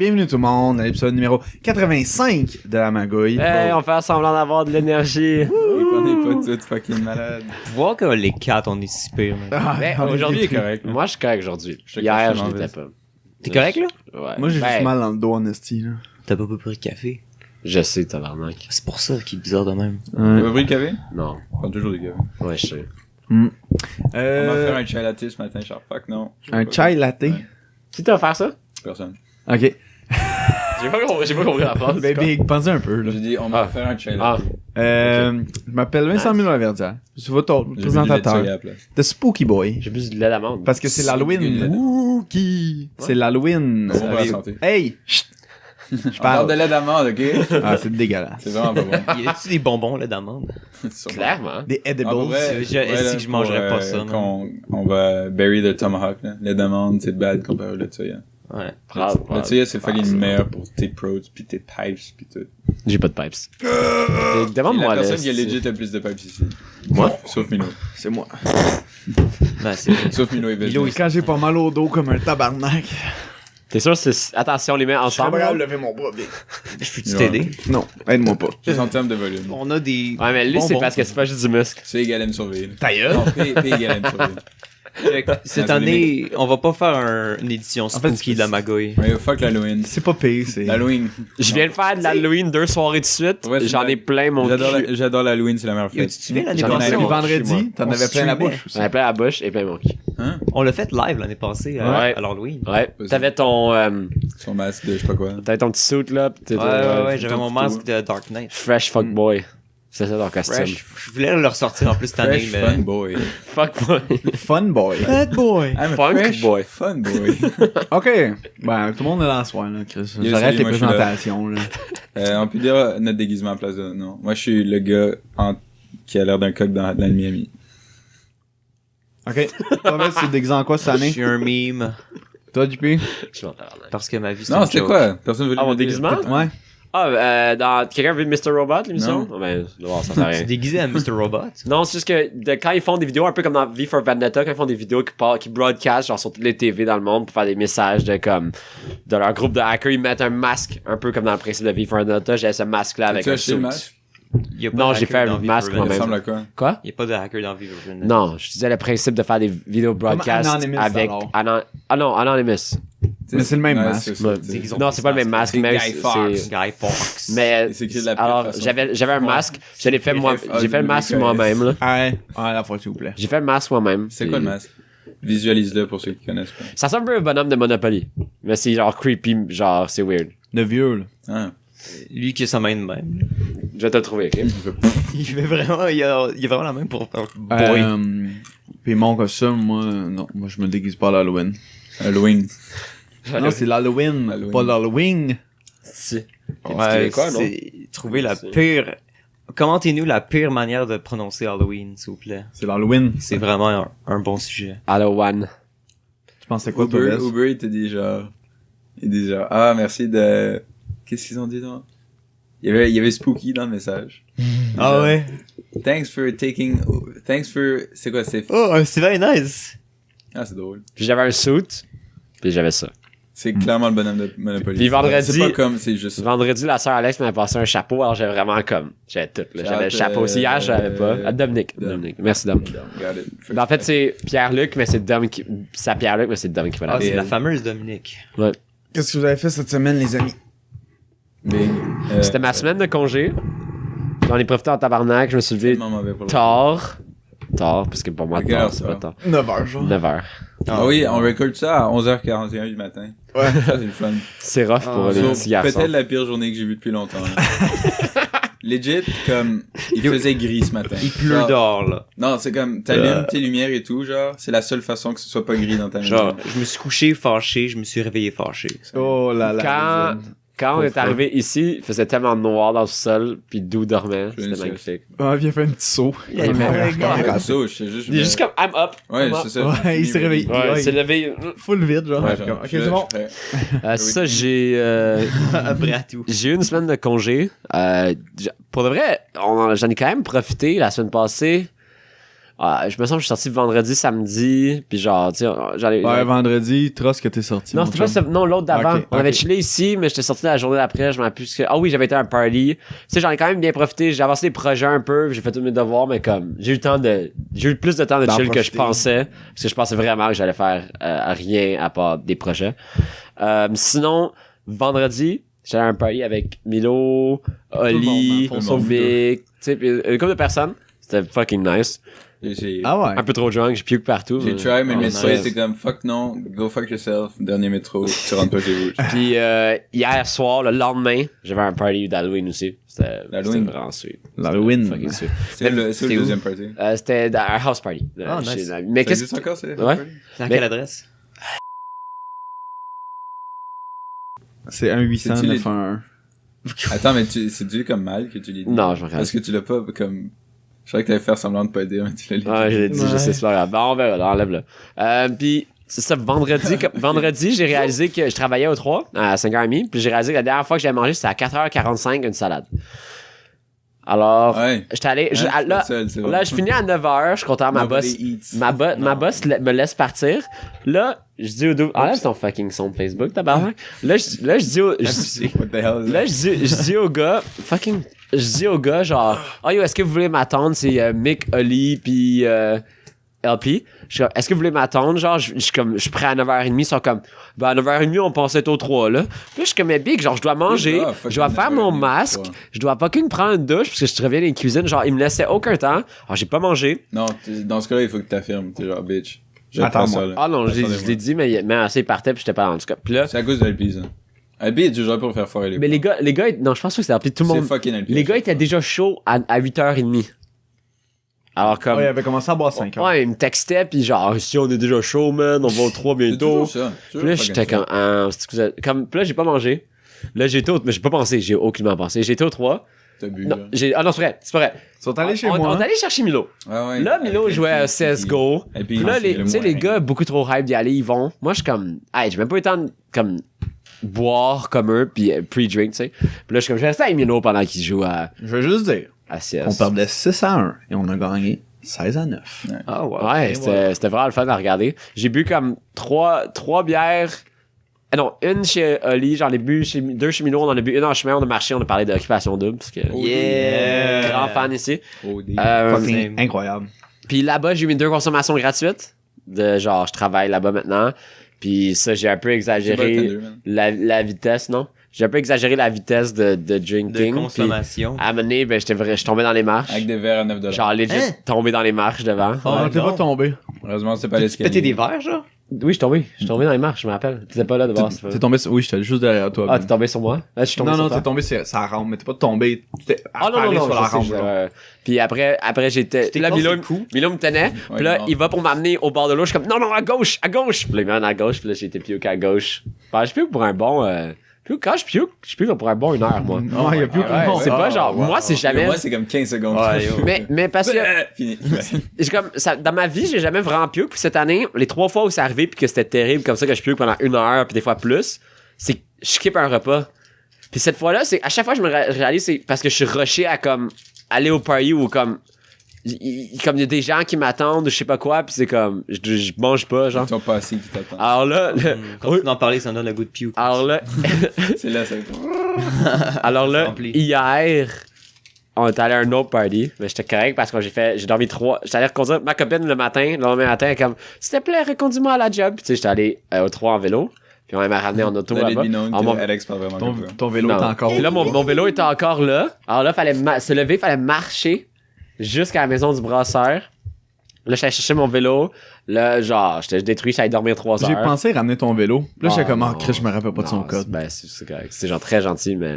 Bienvenue tout le monde à l'épisode numéro 85 de la Magouille. Hey, on fait semblant d'avoir de l'énergie. Et qu'on est pas tous fucking malades. Voir que les 4, on est si pire. Mais Aujourd'hui, il est correct. Moi, je suis correct aujourd'hui. Je te Hier, cache je ma l'étais veste. pas. T'es correct, là? Ouais. Moi, j'ai Ben, juste mal dans le dos en esti, là. T'as pas pris de café? Je sais, tabarnak. C'est pour ça qu'il est bizarre de même. T'as pas pris le café? Non. On prend toujours des cafés. Ouais, je sais. On va faire un chai latte ce matin, genre fuck non. un chai latte. Ouais. Qui t'a offert ça? Personne. Ok. J'ai pas compris la phrase. Baby, pensez un peu, là. J'ai dit on va faire un chai latte. Je m'appelle Vincent Milo Laverdière. Je suis votre J'ai présentateur. bu du lait de soya à la place. The Spooky Boy. J'ai bu du lait d'amande. Parce que c'est l'Halloween. Spooky. C'est l'Halloween. Bon, on va la santé. Hey! Chut! Je On parle de parle. lait d'amande, ok? Ah, c'est dégueulasse. C'est vraiment pas bon. Y a-tu des bonbons, là, d'amande? Clairement. Des edibles. Ah, pour vrai, Est-ce que je mangerais pas ça, on va bury the tomahawk, là. Lait d'amande, c'est bad comparé au lait de soya. Ouais. Le soya, c'est fucking meilleur pour tes prods, pis tes pipes, pis tout. J'ai pas de pipes. C'est Demande-moi la là. personne qui a legit le plus de pipes ici. Moi? Sauf Mino. C'est moi. Ben, c'est Sauf Mino et Milo, Business. Quand j'ai pas mal au dos comme un tabarnak. T'es sûr c'est... Attention, on les met ensemble. là? lever mon bras, bien. Je peux-tu t'aider? Non, aide-moi pas. Juste en termes de volume. On a des. Ouais, mais lui, c'est bonbons. parce que c'est pas juste du muscle. C égale M sur V. là. Ta gueule. Non, P égale M sur V. Cette Ah, année, on va pas faire une édition fait, spooky de la magouille. Ouais, fuck l'Halloween. C'est pas pire, c'est. L'Halloween. Je viens de faire de l'Halloween 2 soirées de suite. Ouais, c'est J'en vrai. ai plein mon J'adore cul. j'adore l'Halloween, c'est la meilleure Yo, fête. tu te souviens l'année J'en ai passée? plein Le mon cul, vendredi, moi. t'en On avais plein la streamait. bouche aussi. J'en ai plein la bouche et plein mon cul. Hein? On l'a fait live l'année passée Ouais. à l'Halloween. Ouais. T'avais ton... Son masque de je sais pas quoi. T'avais ton petit suit là. Pis t'étais, Ouais, j'avais tout, mon tout. masque de Dark Knight. Fresh fuck boy. C'est ça ton costume. Fresh. Je voulais le ressortir en plus cette année, Fresh mais. fun boy. Fuck boy. Fun boy. Bad boy! I'm a Funk fresh boy. Fun boy. Ok. Ben, tout le monde est dans le soir, là, Chris. Yo, J'arrête salut, les moi, je suis là. présentations, là. On peut dire notre déguisement à place de non. Moi, je suis le gars qui a l'air d'un coq dans le Miami. Ok. Toi, Val, c'est déguisé en quoi cette Je année? suis un meme. Toi, JP? Je suis en tabarnak. Parce que ma vie, c'est Non, une c'était joke. quoi? Personne veut Ah, mon déguisement? Ouais. Ah, dans... Quelqu'un a vu Mr. Robot, l'émission? Non. Ah, ben, non, ça fait Tu rien. es déguisé à Mr. Robot? Non, c'est juste que quand ils font des vidéos, un peu comme dans V for Vendetta, quand ils font des vidéos qui broadcast genre sur toutes les TV dans le monde pour faire des messages de comme de leur groupe de hackers, ils mettent un masque, un peu comme dans le principe de V for Vendetta. J'ai ce masque-là avec Tu as un acheté le suit. masque? Y a pas Non, de j'ai hacker fait dans un Vive masque Urban. Ça moi-même. ressemble à quoi? Quoi? Il n'y a pas de hacker dans Vive Urban. Non, je disais le principe de faire des vidéos broadcast Anonymous, avec... alors. Ah non, Anonymous. Mais c'est le même Ouais, masque. c'est ça, Ouais. tu sais. Non, c'est pas le même masque, C'est mais Guy Fawkes. Guy Fawkes. Mais Et c'est écrit de la pire alors façon. j'avais un masque, je l'ai fait moi, j'ai fait le masque moi-même là. Ouais. À la fois, s'il vous plaît. J'ai fait le masque moi-même. C'est quoi le masque? Visualise-le pour ceux qui connaissent pas. Ça ressemble un peu à un bonhomme de Monopoly. Mais c'est genre creepy, genre c'est weird. Le vieux, là. Ah. Lui qui a sa main de même. Je vais te le trouver, ok? Il fait vraiment, il a vraiment la main pour faire boy. Puis mon costume, moi, non. Moi, je me déguise pas à l'Halloween. Halloween. Non, c'est l'Halloween, Halloween. pas l'Halloween. Si. Ouais, quoi, non? c'est trouver la C'est- pire. Commentez-nous la pire manière de prononcer Halloween, s'il vous plaît. C'est l'Halloween. C'est vraiment un bon sujet. Halloween. Tu pensais quoi, toi, Uber, Bess? Uber, il te dit genre... Il dit genre, ah, merci de... Qu'est-ce qu'ils ont dit, non? Il y avait Spooky dans le message. Ah ouais? Thanks for... C'est quoi, c'est... Oh, c'est very nice! Ah, c'est drôle. Puis j'avais un suit, puis j'avais ça. C'est clairement le bonhomme de Monopoly. Puis vendredi- C'est pas comme, c'est juste... Vendredi, la sœur Alex m'avait passé un chapeau, alors j'avais vraiment comme... J'avais tout, là. J'avais le chapeau aussi. Hier, je l'avais pas. À Dominique. Dom. Dominique. Merci, Dom. Got it. Ben, en fait, c'est Pierre-Luc, mais c'est Dom qui... C'est Pierre-Luc, mais c'est Dom qui m'a Ah, donné. c'est la fameuse Dominique. Ouais. Qu'est-ce que vous avez fait cette semaine, les amis? Big. C'était ma semaine de congé. J'en ai profité en tabarnak. Je me suis levé tellement mauvais pour le- tard. Tard, parce que pour moi, À quelle tard, heure c'est ça? pas tard. 9h, genre. 9h. Ah oui, on record ça à 11h41 du matin. Ouais. Ça, c'est le fun. C'est rough pour les So, petits garçons. peut-être la pire journée que j'ai vue depuis longtemps. là. Legit, comme, il faisait gris ce matin. Il pleut Genre- dehors, là. Non, c'est comme, t'allumes tes lumières et tout, genre, c'est la seule façon que ce soit pas gris dans ta maison. Genre, je me suis couché fâché, je me suis réveillé fâché. Oh là là. Quand on est Pauvre. arrivé ici, il faisait tellement noir dans le sol, puis d'où dormait. Je C'était sais. magnifique. Ah, il a fait un petit saut. Il a fait Ouais, ça, je sais juste. Il est juste comme, I'm up. Ouais, I'm up. c'est ça. Ouais, il s'est réveillé. Ouais, Ouais, il s'est levé. Full vide, genre. Ouais, Comme, genre, ok, je- c'est bon. je fais- Ça, j'ai Après à tout. j'ai eu une semaine de congé. Pour de vrai, j'en ai quand même profité la semaine passée. Je me sens que je suis sorti vendredi, samedi, puis genre, tu sais, j'allais... Ouais, vendredi, Tross que t'es sorti. Non, mon c'était pas chum. non, l'autre d'avant. Ok, On avait ok. chillé ici, mais j'étais sorti la journée d'après, je m'en rappelle plus que... Ah oui, j'avais été à un party. Tu sais, j'en ai quand même bien profité, j'ai avancé des projets un peu, j'ai fait tous mes devoirs, mais comme, j'ai eu plus de temps de D'en chill que je profiter. pensais, parce que je pensais vraiment que j'allais faire rien à part des projets. Sinon, vendredi, j'allais à un party avec Milo, Oli, monde, dans le fond, sauf Vic, tu sais, puis une couple de personnes. C'était fucking nice. J'ai Ah ouais. Un peu trop drunk, j'ai puke partout. j'ai try, mais le médecin nice. était comme fuck non, go fuck yourself, dernier métro, tu rentres pas chez vous. Puis hier soir, le lendemain, j'avais un party d'Halloween aussi. C'était L'Halloween? vraiment sweet. L'Halloween. Fucking sweet. C'est le C'était où? deuxième party. C'était un house party. Ah, chez nice. un ami. Mais Ça qu'est-ce existe encore, c'est Ouais. Dans Mais- quelle adresse? C'est 1-800 C'est-tu les- 911. Attends, mais c'est dû comme mal que tu l'as dit. Non, je me rappelle. Parce que tu l'as pas comme. Je croyais que t'allais faire semblant de pas aider, mais tu l'as dit. Ouais, je l'ai dit, je sais, c'est pas grave. Bon, on verra, là, enlève-le. Puis, c'est ça, vendredi, j'ai réalisé que je travaillais au 3 à 5h30. Puis j'ai réalisé que la dernière fois que j'avais mangé, c'était à 4h45 une salade. Alors, Ouais. j'étais allé. Hein, c'est Là, pas seul, c'est là, vrai. je finis à 9h, je suis content, ma boss. Nobody eats. Ma boss me laisse partir. Là, je dis au dos. Enlève ton fucking son de Facebook, tabarnak. Là, je dis au. What the hell? Là, je dis au gars, fucking. Je dis au gars, genre, oh yo, est-ce que vous voulez m'attendre? C'est Mick, Oli, puis LP. Je suis comme, est-ce que vous voulez m'attendre? Genre, je suis prêt à 9h30. Ils sont comme, ben à 9h30, on pensait être au 3, là. Puis là, je suis comme, mais big, genre, je dois manger, Ah, fucking je dois faire mon 9h30, masque, ouais. je dois fucking prendre une douche, parce que je reviens dans les cuisines. Genre, ils me laissaient aucun temps. Alors, j'ai pas mangé. Non, dans ce cas-là, il faut que t'affirmes. T'es genre, bitch. J'ai Attends, pas ça, moi. là. Ah non, je Attendez-moi. l'ai dit, mais assez, il partait, puis j'étais pas dans le cas. Puis là, C'est à cause de LP, ça. LP est toujours pour faire foirer les mais plans. les gars, non, je pense que c'était appelé tout le C'est monde. fucking LP. Les gars étaient déjà chauds à 8h30. Alors, comme. Ouais, il avait commencé à boire 5 heures. Ouais, il me textait, pis genre, si on est déjà chaud, man, on va au 3 C'est bientôt. toujours ça. Puis là, j'étais comme, puis là, j'ai pas mangé. Là, mais j'ai pas pensé, j'ai aucunement pensé. J'ai été au 3. T'as bu, Non, là. non, c'est vrai. Ils sont allés chez on moi. est allé chercher Milo. Ah ouais. Là, Milo Avec jouait à LP, CSGO. Et puis, Puis là, c'est tu le sais, les moins. gars, beaucoup trop hype d'y aller, ils vont. Moi, je suis comme, hey, j'ai même pas eu le temps de, comme, boire comme eux, pis pre-drink, tu sais. Puis là, je suis comme, je restais avec Milo pendant qu'ils jouent à Je veux juste dire CS. qu'on perdait 6-1 et on a gagné 16-9. Ah, ouais. Ouais, c'était vraiment le fun à regarder. J'ai bu comme trois bières. Non, une chez Oli, j'en ai bu deux chez Milo, on en a bu une en chemin, on a marché, on a parlé d'occupation double, parce que Yeah! grand fan ici. OD. Fucking incroyable. Puis là-bas, j'ai eu mes 2 consommations gratuites. De genre, je travaille là-bas maintenant. Puis ça, j'ai un peu C'est exagéré bartender, man. la vitesse, non? J'ai un peu exagéré la vitesse de De drinking. consommation. Puis à un moment donné, ben, je suis tombé dans les marches. Avec des verres à 9$. Genre, legit, Hein? tombé dans les marches devant. On Ouais, t'es pas non. tombé. Heureusement, c'est pas Tu l'escalier. pétais des verres, genre? Oui, je suis tombé dans les marches, je me rappelle. Tu étais pas là de base. T'es tombé sur... Oui, j'étais juste derrière toi. Ah, Ben. t'es tombé sur moi? Ah, je suis tombé Non, sur non, toi. t'es tombé sur la rampe, mais t'es pas tombé. Tu t'es Ah non, affalé non, sur la je sais, rampe. je- là. Puis après j'étais... Tu t'es Là, cassé Milo, le cou? Milo me tenait. Puis là, non. il va pour m'amener au bord de l'eau. Je suis comme, non, à gauche. Puis là, il m'amène à gauche. Puis là, j'ai été puke à gauche. Ben, je puke pour un bon... Quand je puke pour un bon 1 heure, moi. Non, il y a plus Ouais, c'est pas genre... Moi, c'est jamais... Moi, c'est comme 15 secondes. Ouais, yo. Mais parce que... Fini. J'ai comme ça, dans ma vie, j'ai jamais vraiment puke. Puis cette année, les 3 fois où c'est arrivé puis que c'était terrible comme ça que je puke pendant 1 heure puis des fois plus, c'est que je skip un repas. Puis cette fois-là, c'est à chaque fois que je me réalise, c'est parce que je suis rushé à comme aller au party ou comme comme il y a des gens qui m'attendent ou je sais pas quoi puis c'est comme je mange pas genre. Ils sont pas assis qui t'attendent. Alors là, Continue d'en parler, ça me donne le goût de puke. alors là, C'est là, ça. alors là, Rempli. hier, on est allé à un autre party, mais j'étais correct parce que j'ai dormi 3. J'étais allé reconduire ma copine le lendemain matin, elle est comme, s'il te plaît, reconduis-moi à la job. Puis tu sais, j'étais allé au 3 en vélo, puis on m'a ramené en auto Let it là-bas. be known Alors, que mon- Alex parle vraiment comme ça. Ton vélo Non. est encore. Puis là, mon vélo était encore là. Alors là, fallait se lever, fallait marcher jusqu'à la maison du brasseur. Là, j'allais chercher mon vélo. Là, genre, j'étais détruit, j'allais dormir 3 heures. J'ai pensé ramener ton vélo. Là, j'étais comme, non. oh, Chris, je me rappelle pas de son Non, code. Ben, c'est correct. C'est genre très gentil, mais.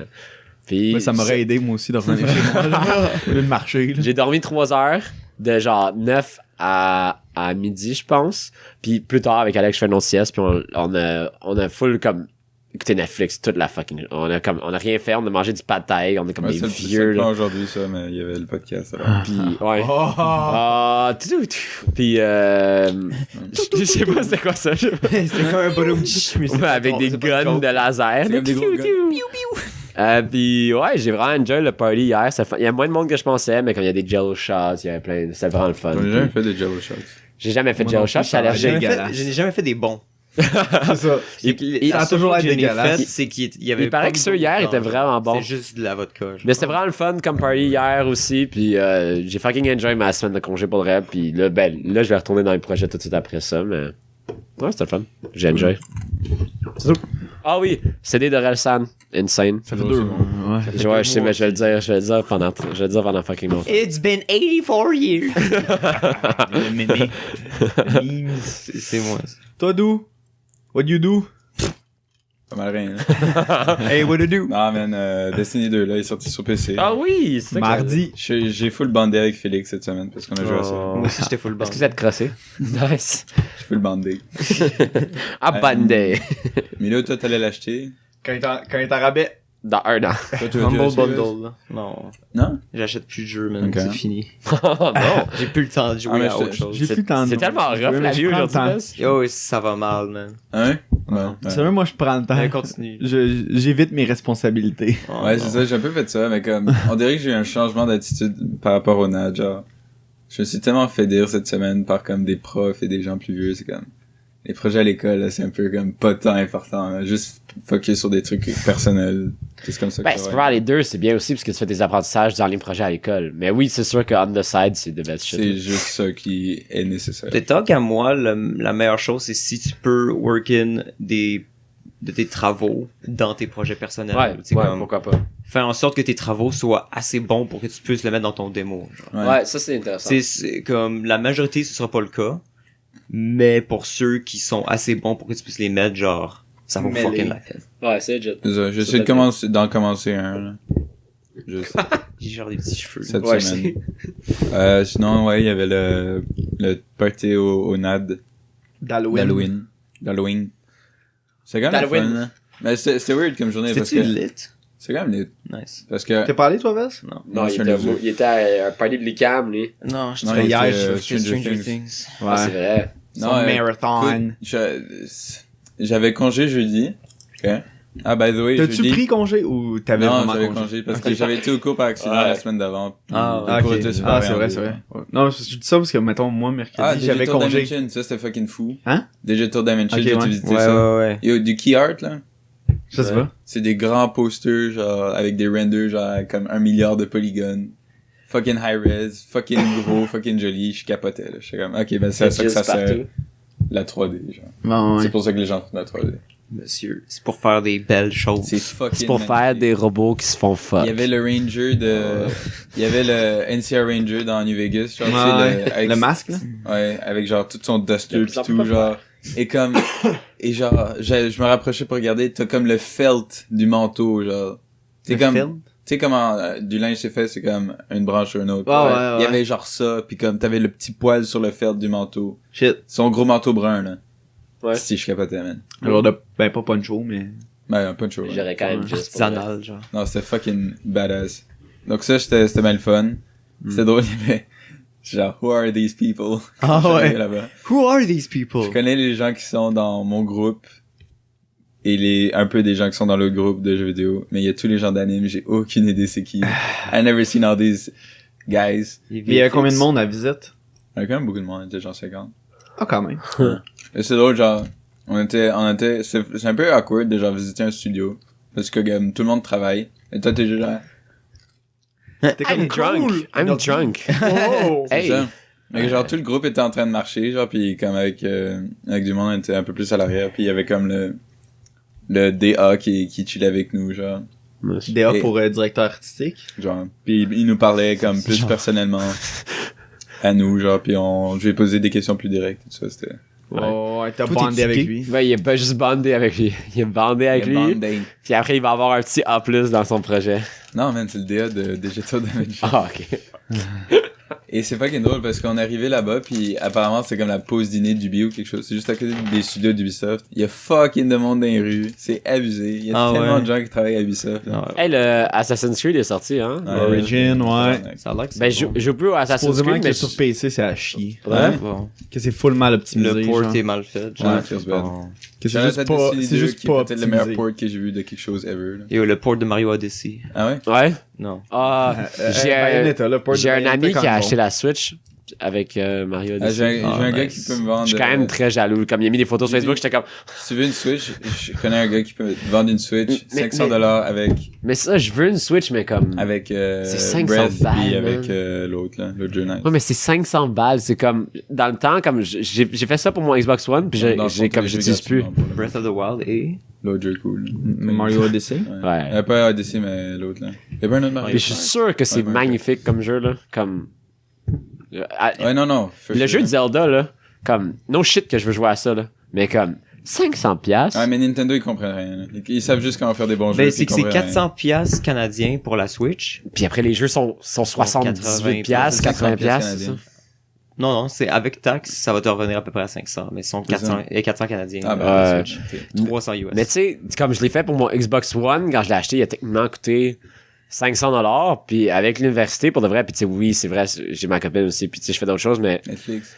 Puis, Ouais, ça m'aurait aidé, moi aussi, de revenir chez moi. là. Au lieu de marcher. là. j'ai dormi 3 heures, de genre 9 à midi, je pense. Puis plus tard, avec Alex, je fais une autre sieste, puis on a full comme écouté Netflix toute la fucking... On a rien fait, on a mangé du pad thai, on est comme Ouais, des c'est vieux, pas là. aujourd'hui, ça, mais il y avait le podcast. alors. Puis, ouais. Oh! Ah, puis je sais pas c'était quoi ça. C'était comme un bonhomme Ouais, avec des guns de laser. C'est comme des gros guns. Puis ouais, j'ai vraiment enjoy le party hier. Il y a moins de monde que je pensais, mais quand il y a des jello shots, il y avait plein. C'était vraiment le fun. On a jamais fait des Jello Shots. J'ai jamais fait de Moi jello non shots, plus, je suis ça a l'air allergique. dégueulasse. Je n'ai jamais fait des bons. C'est ça. Ça a toujours été dégueulasse. C'est qu'il y avait Il paraît pas que de ceux goût hier dedans, étaient vraiment bons. C'est juste de la vodka. genre. Mais c'était vraiment le fun comme party hier aussi, puis j'ai fucking enjoy ma semaine de congé pour le rap, puis là, là, je vais retourner dans les projets tout de suite après ça, mais ouais, c'était le fun. J'ai enjoy. C'est tout. Ah oui, CD de Relsan, Insane. Ça fait 2 mois. Ouais. Ouais, je sais, mais je vais le dire pendant fucking longtemps. It's been 84 years. Le mémé. C'est moi. Toi, d'où? What you do? Pas mal rien. Hein. Hey, what you do? Non, man, Destiny 2, là, il est sorti sur PC. Ah oui, c'est ça que Mardi. J'ai full bandé avec Félix cette semaine parce qu'on a joué à ça. Oh. Moi aussi, j'étais full band. Est-ce que vous êtes crossé? Nice. J'ai full bandé. Abandé. Mais là, toi, t'allais l'acheter. Quand il est en rabais. Dans un an. Toi, tu vas Humble l'acheter, Wes? Bundle, là. Non. Non? J'achète plus de jeux, man. Ok. C'est fini. Oh non. J'ai plus le temps de jouer mais à autre chose. J'ai plus le temps. C'est tellement rough la vie aujourd'hui. Wes. Yo, ça va mal, man. Hein? Ouais. C'est vrai, moi, je prends le temps. Allez, continue. J'évite mes responsabilités. Oh, Ouais, non. c'est ça, j'ai un peu fait ça, mais comme, on dirait que j'ai eu un changement d'attitude par rapport au NAD, genre, je me suis tellement fait dire cette semaine par comme des profs et des gens plus vieux, c'est comme, les projets à l'école, là, c'est un peu comme pas tant important, là, juste focus sur des trucs personnels, c'est comme ça que Ben, si tu peux faire les deux, c'est bien aussi parce que tu fais des apprentissages dans les projets à l'école. Mais oui, c'est sûr que on the side, c'est the best shit. c'est juste ça qui est nécessaire. Peut-être tant qu'à moi, la meilleure chose, c'est si tu peux work in de tes travaux dans tes projets personnels. Ouais, Tu sais, ouais, comme, pourquoi pas. faire en sorte que tes travaux soient assez bons pour que tu puisses le mettre dans ton démo. Genre. Ouais, ça c'est intéressant. C'est comme la majorité, ce sera pas le cas. Mais pour ceux qui sont assez bons pour que tu puisses les mettre, genre, ça vaut Mêlés. fucking la peine. Ouais, c'est legit. C'est ça, j'essaie d'en commencer un, là. Juste J'ai genre des petits cheveux. cette Ouais, semaine. Sinon, ouais, il y avait le party au NAD d'Halloween. C'est quand même le D'Halloween. fun, là. Mais c'était weird comme journée parce C'était-tu que lit? c'est quand même lit. Nice. Parce que T'as parlé, toi, Vess? Non. Non, Moi, je suis il était à un party de l'ICAM, lui. Non, je Non, dirais il hier, était, je Stranger Stranger Things. Things. Ah, c'est vrai. Son Non, marathon. écoute, j'avais congé jeudi. Ok. Ah, by the way, T'as-tu jeudi. pris congé ou t'avais Non, vraiment j'avais congé? congé parce que j'avais été au cours par accident Ouais. la semaine d'avant. Ah, Le Ah, cours ok. était super Ah, bien c'est vrai, rendu. c'est vrai. Ouais. Non, je dis ça parce que, mettons, moi, mercredi, Ah, j'avais Digital congé. Dimension, ça c'était fucking fou. Hein? Digital Dimension, Ok, j'ai ouais. visité Ouais, ça. ouais. Yo, du key art, là. Je sais pas. C'est des grands posters, genre, avec des renders, genre, comme 1 milliard de polygones. Fucking high res, fucking gros, fucking joli. Je capotais, là. J'étais comme, ok, ben c'est à ça que ça sert, partout. la 3D, genre. Bon, ouais. C'est pour ça que les gens font la 3D. Monsieur, c'est pour faire des belles choses. C'est fucking C'est pour faire magnifique. des robots qui se font fuck. Il y avait le Ranger il y avait le NCR Ranger dans New Vegas, genre, tu sais, Ouais, avec le masque, là. Ouais, avec genre tout son duster Il y a pis plusieurs tout, fois. genre. Et comme, et genre, je me rapprochais pour regarder, t'as comme le felt du manteau, genre. C'est comme, tu sais comment du linge c'est fait, c'est comme une branche sur une autre. Ouais, ouais, Il y ouais. avait genre ça, puis comme t'avais le petit poil sur le felt du manteau. Shit. Son gros manteau brun, là. Ouais. Si, je capotais, man. Alors, ben, pas poncho, mais. Ben, un punch. Ouais. J'aurais quand même juste. pour vrai. Artisanal, genre. Non, c'était fucking badass. Donc ça, c'était bien le fun. C'était drôle, il y avait, genre, who are these people? Ah J'arrivais ouais. là-bas. Who are these people? Je connais les gens qui sont dans mon groupe et un peu des gens qui sont dans l'autre groupe de jeux vidéo, mais il y a tous les gens d'anime, j'ai aucune idée c'est qui. I never seen all these guys. Il y a combien de monde à visite? Il y a quand même beaucoup de monde, il y était genre 50. Ah, quand même. Et c'est drôle, genre, c'est un peu awkward de genre visiter un studio, parce que comme, tout le monde travaille, et toi t'es juste genre, T'es I'm drunk. I'm drunk. Oh! c'est Hey. ça. Mais genre tout le groupe était en train de marcher, genre, puis comme avec du monde, on était un peu plus à l'arrière, puis il y avait comme le DA qui chillait avec nous, genre. DA Et- pour directeur artistique. Genre, puis il nous parlait comme plus Genre. personnellement à nous, genre, puis je lui ai posé des questions plus directes, tout ça, c'était... Oh, ouais, t'as Toi, bandé t'es avec gay? lui. Ouais, il est pas juste bandé avec lui. Il est bandé avec lui. Bonding. Puis après, il va avoir un petit A+ dans son projet. Non, man, c'est le DA de Digital Dimension. Ah, ok. Et c'est fucking drôle parce qu'on est arrivé là-bas puis apparemment c'était comme la pause dîner d'Ubi ou quelque chose. C'est juste à côté des studios d'Ubisoft. Il y a fucking de monde dans les rues. C'est abusé. Il y a tellement de gens qui travaillent à Ubisoft. Là. Hey, le Assassin's Creed est sorti, hein? Origin, ouais. Ça a l'air que c'est Ben, bon. je joue plus au Assassin's Supposément Creed, que mais sur PC, c'est à chier. Ouais. Bon. Que c'est full mal optimisé. Le port genre. est mal fait. Ouais, Genre. feels bad. Bon. Que c'est juste pas, c'est juste qui pas est peut-être le meilleur optimisé. port que j'ai vu de quelque chose ever. Là. Et le port de Mario Odyssey. Ah ouais? ouais. Non. Ah, Bayonetta, là, port de j'ai un Bayonetta ami quand qui a même acheté bon. la Switch avec Mario Ah, Odyssey. j'ai un gars nice. qui peut me vendre. Je suis quand même très jaloux. Comme il a mis des photos sur Facebook, j'étais comme. Si tu veux une Switch, je connais un gars qui peut te vendre une Switch, Mais- $500 avec Mais ça, je veux une Switch, mais comme. c'est 500 Breath balles, puis man. avec l'autre là, l'autre jeu nice. Ouais, mais c'est 500 balles. C'est comme. Dans le temps, comme. J'ai fait ça pour mon Xbox One, puis Dans le fond, tous les jeux j'utilise plus. gratuitement pour le- Breath of the Wild et... L'autre jeu cool. Mario Odyssey. Ouais. Pas Odyssey, mais l'autre là. Il y a pas un autre Mario. Mais je suis sûr que c'est Ouais, magnifique comme jeu, là. Comme. Ouais, non. Le jeu de Zelda, là. Comme. No shit que je veux jouer à ça, là. Mais comme. 500$. Ouais, mais Nintendo, ils comprennent rien. Là. Ils savent juste comment faire des bons jeux. Ben, puis c'est ils que c'est comprennent rien. 400$ canadiens pour la Switch. Puis après, les jeux sont 78$, 80$, c'est ça? Non, c'est avec taxe, ça va te revenir à peu près à 500, mais ils sont 400 canadiens. Ah, ben, Ouais. la Switch. ok. 300 US. Mais tu sais, comme je l'ai fait pour mon Xbox One, quand je l'ai acheté, il a techniquement coûté 500$. Puis avec l'université, pour de vrai, puis tu sais, oui, c'est vrai, j'ai ma copine aussi, puis tu sais, je fais d'autres choses, mais Netflix.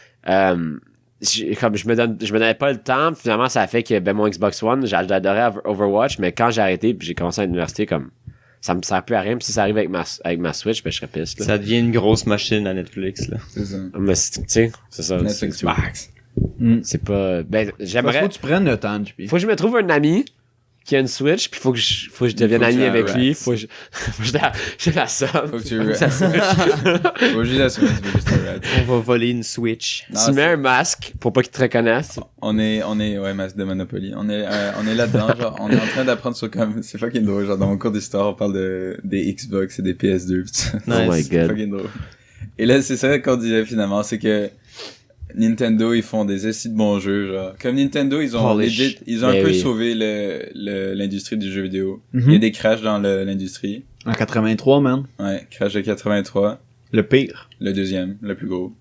comme je me donnais pas le temps, puis finalement, ça a fait que ben, mon Xbox One, j'adorais Overwatch, mais quand j'ai arrêté, puis j'ai commencé à l'université, comme ça me sert plus à rien, puis si ça arrive avec ma Switch, ben je serais piste. Là. Ça devient une grosse machine à Netflix, là. C'est ça. Mais tu sais, c'est ça. Netflix c'est- Max. C'est pas. Ben, Faut j'aimerais. que tu prennes le temps, JP. Faut que je me trouve un ami qui a une Switch, puis faut que je devienne Faut que ami tu avec la lui. rates. Faut que j'ai la somme. Faut que tu... Faut juste la Switch, faut juste la rate. On va voler une Switch. Non, Tu mets c'est- un masque pour pas qu'il te reconnaisse. ouais, masque de Monopoly. On est là-dedans, genre, on est en train d'apprendre sur comme, c'est fucking drôle, genre, dans mon cours d'histoire, on parle des Xbox et des PS2, pis ça. Oh my C'est god. fucking drôle. Et là, c'est ça qu'on disait finalement, c'est que Nintendo, ils font des essais de bons jeux, genre. Comme Nintendo, ils ont Polish. legit, ils ont Ben un peu oui. sauvé l'industrie du jeu vidéo. Mhm. Il y a des crashs dans l'industrie. En 83, man. Ouais, crash de 83. Le pire. Le deuxième, le plus gros.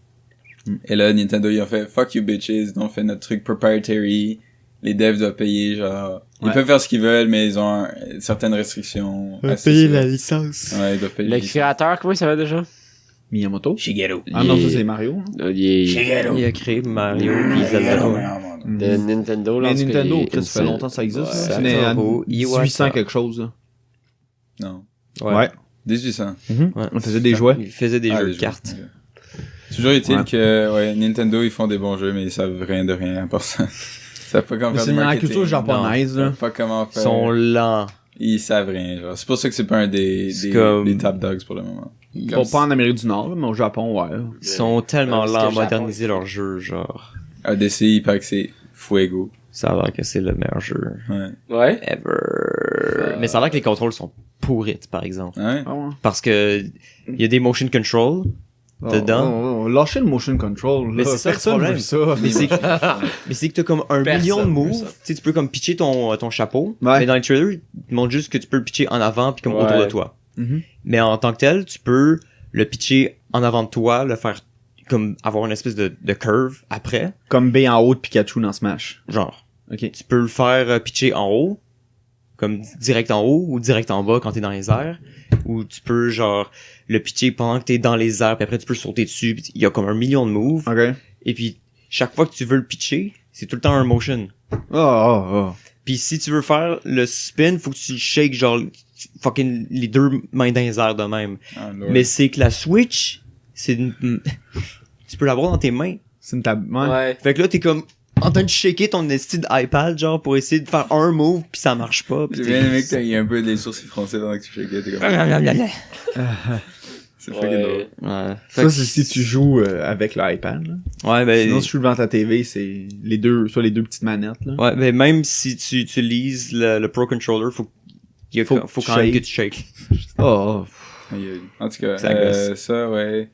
Et là, Nintendo, ils ont fait fuck you bitches, ils ont fait notre truc proprietary. Les devs doivent payer, genre. Ils Ouais. peuvent faire ce qu'ils veulent, mais ils ont certaines restrictions. assez sévères. licence. Ouais, ils doivent payer Le la licence. créateur, comment il s'appelle déjà? Miyamoto. Shigeru. Ah non, ça c'est Mario. Il a créé Mario puis Zelda. De Nintendo, là. Mais en tout cas, Nintendo, il est ça fait insane. longtemps que ça existe. Ouais, ça. Satoru Mais à Iwata. 1800 quelque chose. Là. Non. Ouais. 1800. Ouais. On faisait des jouets. Il faisait des Ah, jeux les de cartes. ok. Toujours est-il Ouais. que, ouais, Nintendo, ils font des bons jeux, mais ils savent rien de rien à part ça. Ils savent pas comment Mais faire c'est du dans la marketing. culture japonaise, Ils là. savent pas comment Ils faire. sont lents. Ils savent rien, genre. C'est pour ça que c'est pas un C'est comme- des top dogs pour le moment. Pas en Amérique du Nord, là, mais au Japon, ouais. Ils sont tellement Parce lents que à Japon, moderniser leur jeu, genre. ADC, il paraît que c'est Fuego. Ça a l'air que c'est le meilleur jeu Ouais. Ouais. ever. Mais ça a l'air que les contrôles sont pourrites, par exemple. Ouais. Ah ouais. Parce que il y a des motion control dedans. Oh, lâchez le motion control. Mais là. c'est ça le Personne problème. veut ça. Mais c'est mais c'est que t'as comme un Personne million de veut moves. ça. Tu sais, tu peux comme pitcher ton chapeau. Ouais. Mais dans les trailers, ils te montrent juste que tu peux le pitcher en avant puis comme Ouais. autour de toi. Mhm. Mais en tant que tel, tu peux le pitcher en avant de toi, le faire comme avoir une espèce de curve après. Comme B en haut de Pikachu dans Smash. Genre, Ok. tu peux le faire pitcher en haut, comme direct en haut ou direct en bas quand t'es dans les airs. Ou tu peux genre le pitcher pendant que t'es dans les airs, puis après tu peux sauter dessus. Puis il y a comme 1 million de moves. Ok. Et puis chaque fois que tu veux le pitcher, c'est tout le temps un motion. Oh. Puis si tu veux faire le spin, faut que tu le shakes genre fucking les deux mains dans les airs de même. Ah, Lord. Mais c'est que la Switch, c'est tu peux l'avoir dans tes mains. C'est une table. Ouais. Ouais. Fait que là t'es comme en train de shaker ton esti d'iPad genre pour essayer de faire un move puis ça marche pas. Puis J'ai t'es- bien aimé que t'aies un peu des sourcils froncés pendant que tu shakais. T'es comme, c'est fucking drôle. Ouais. Fait Ça, que- c'est si tu joues avec l'iPad. là. Ouais, ben, Sinon, si tu joues devant ta TV, c'est les deux, soit les deux petites manettes. Là. ouais, ben même si tu utilises le Pro Controller, faut Faut quand même shake. que tu shakes. Oh. Aïe, aïe. En tout cas, Ça gosse. ça, ouais.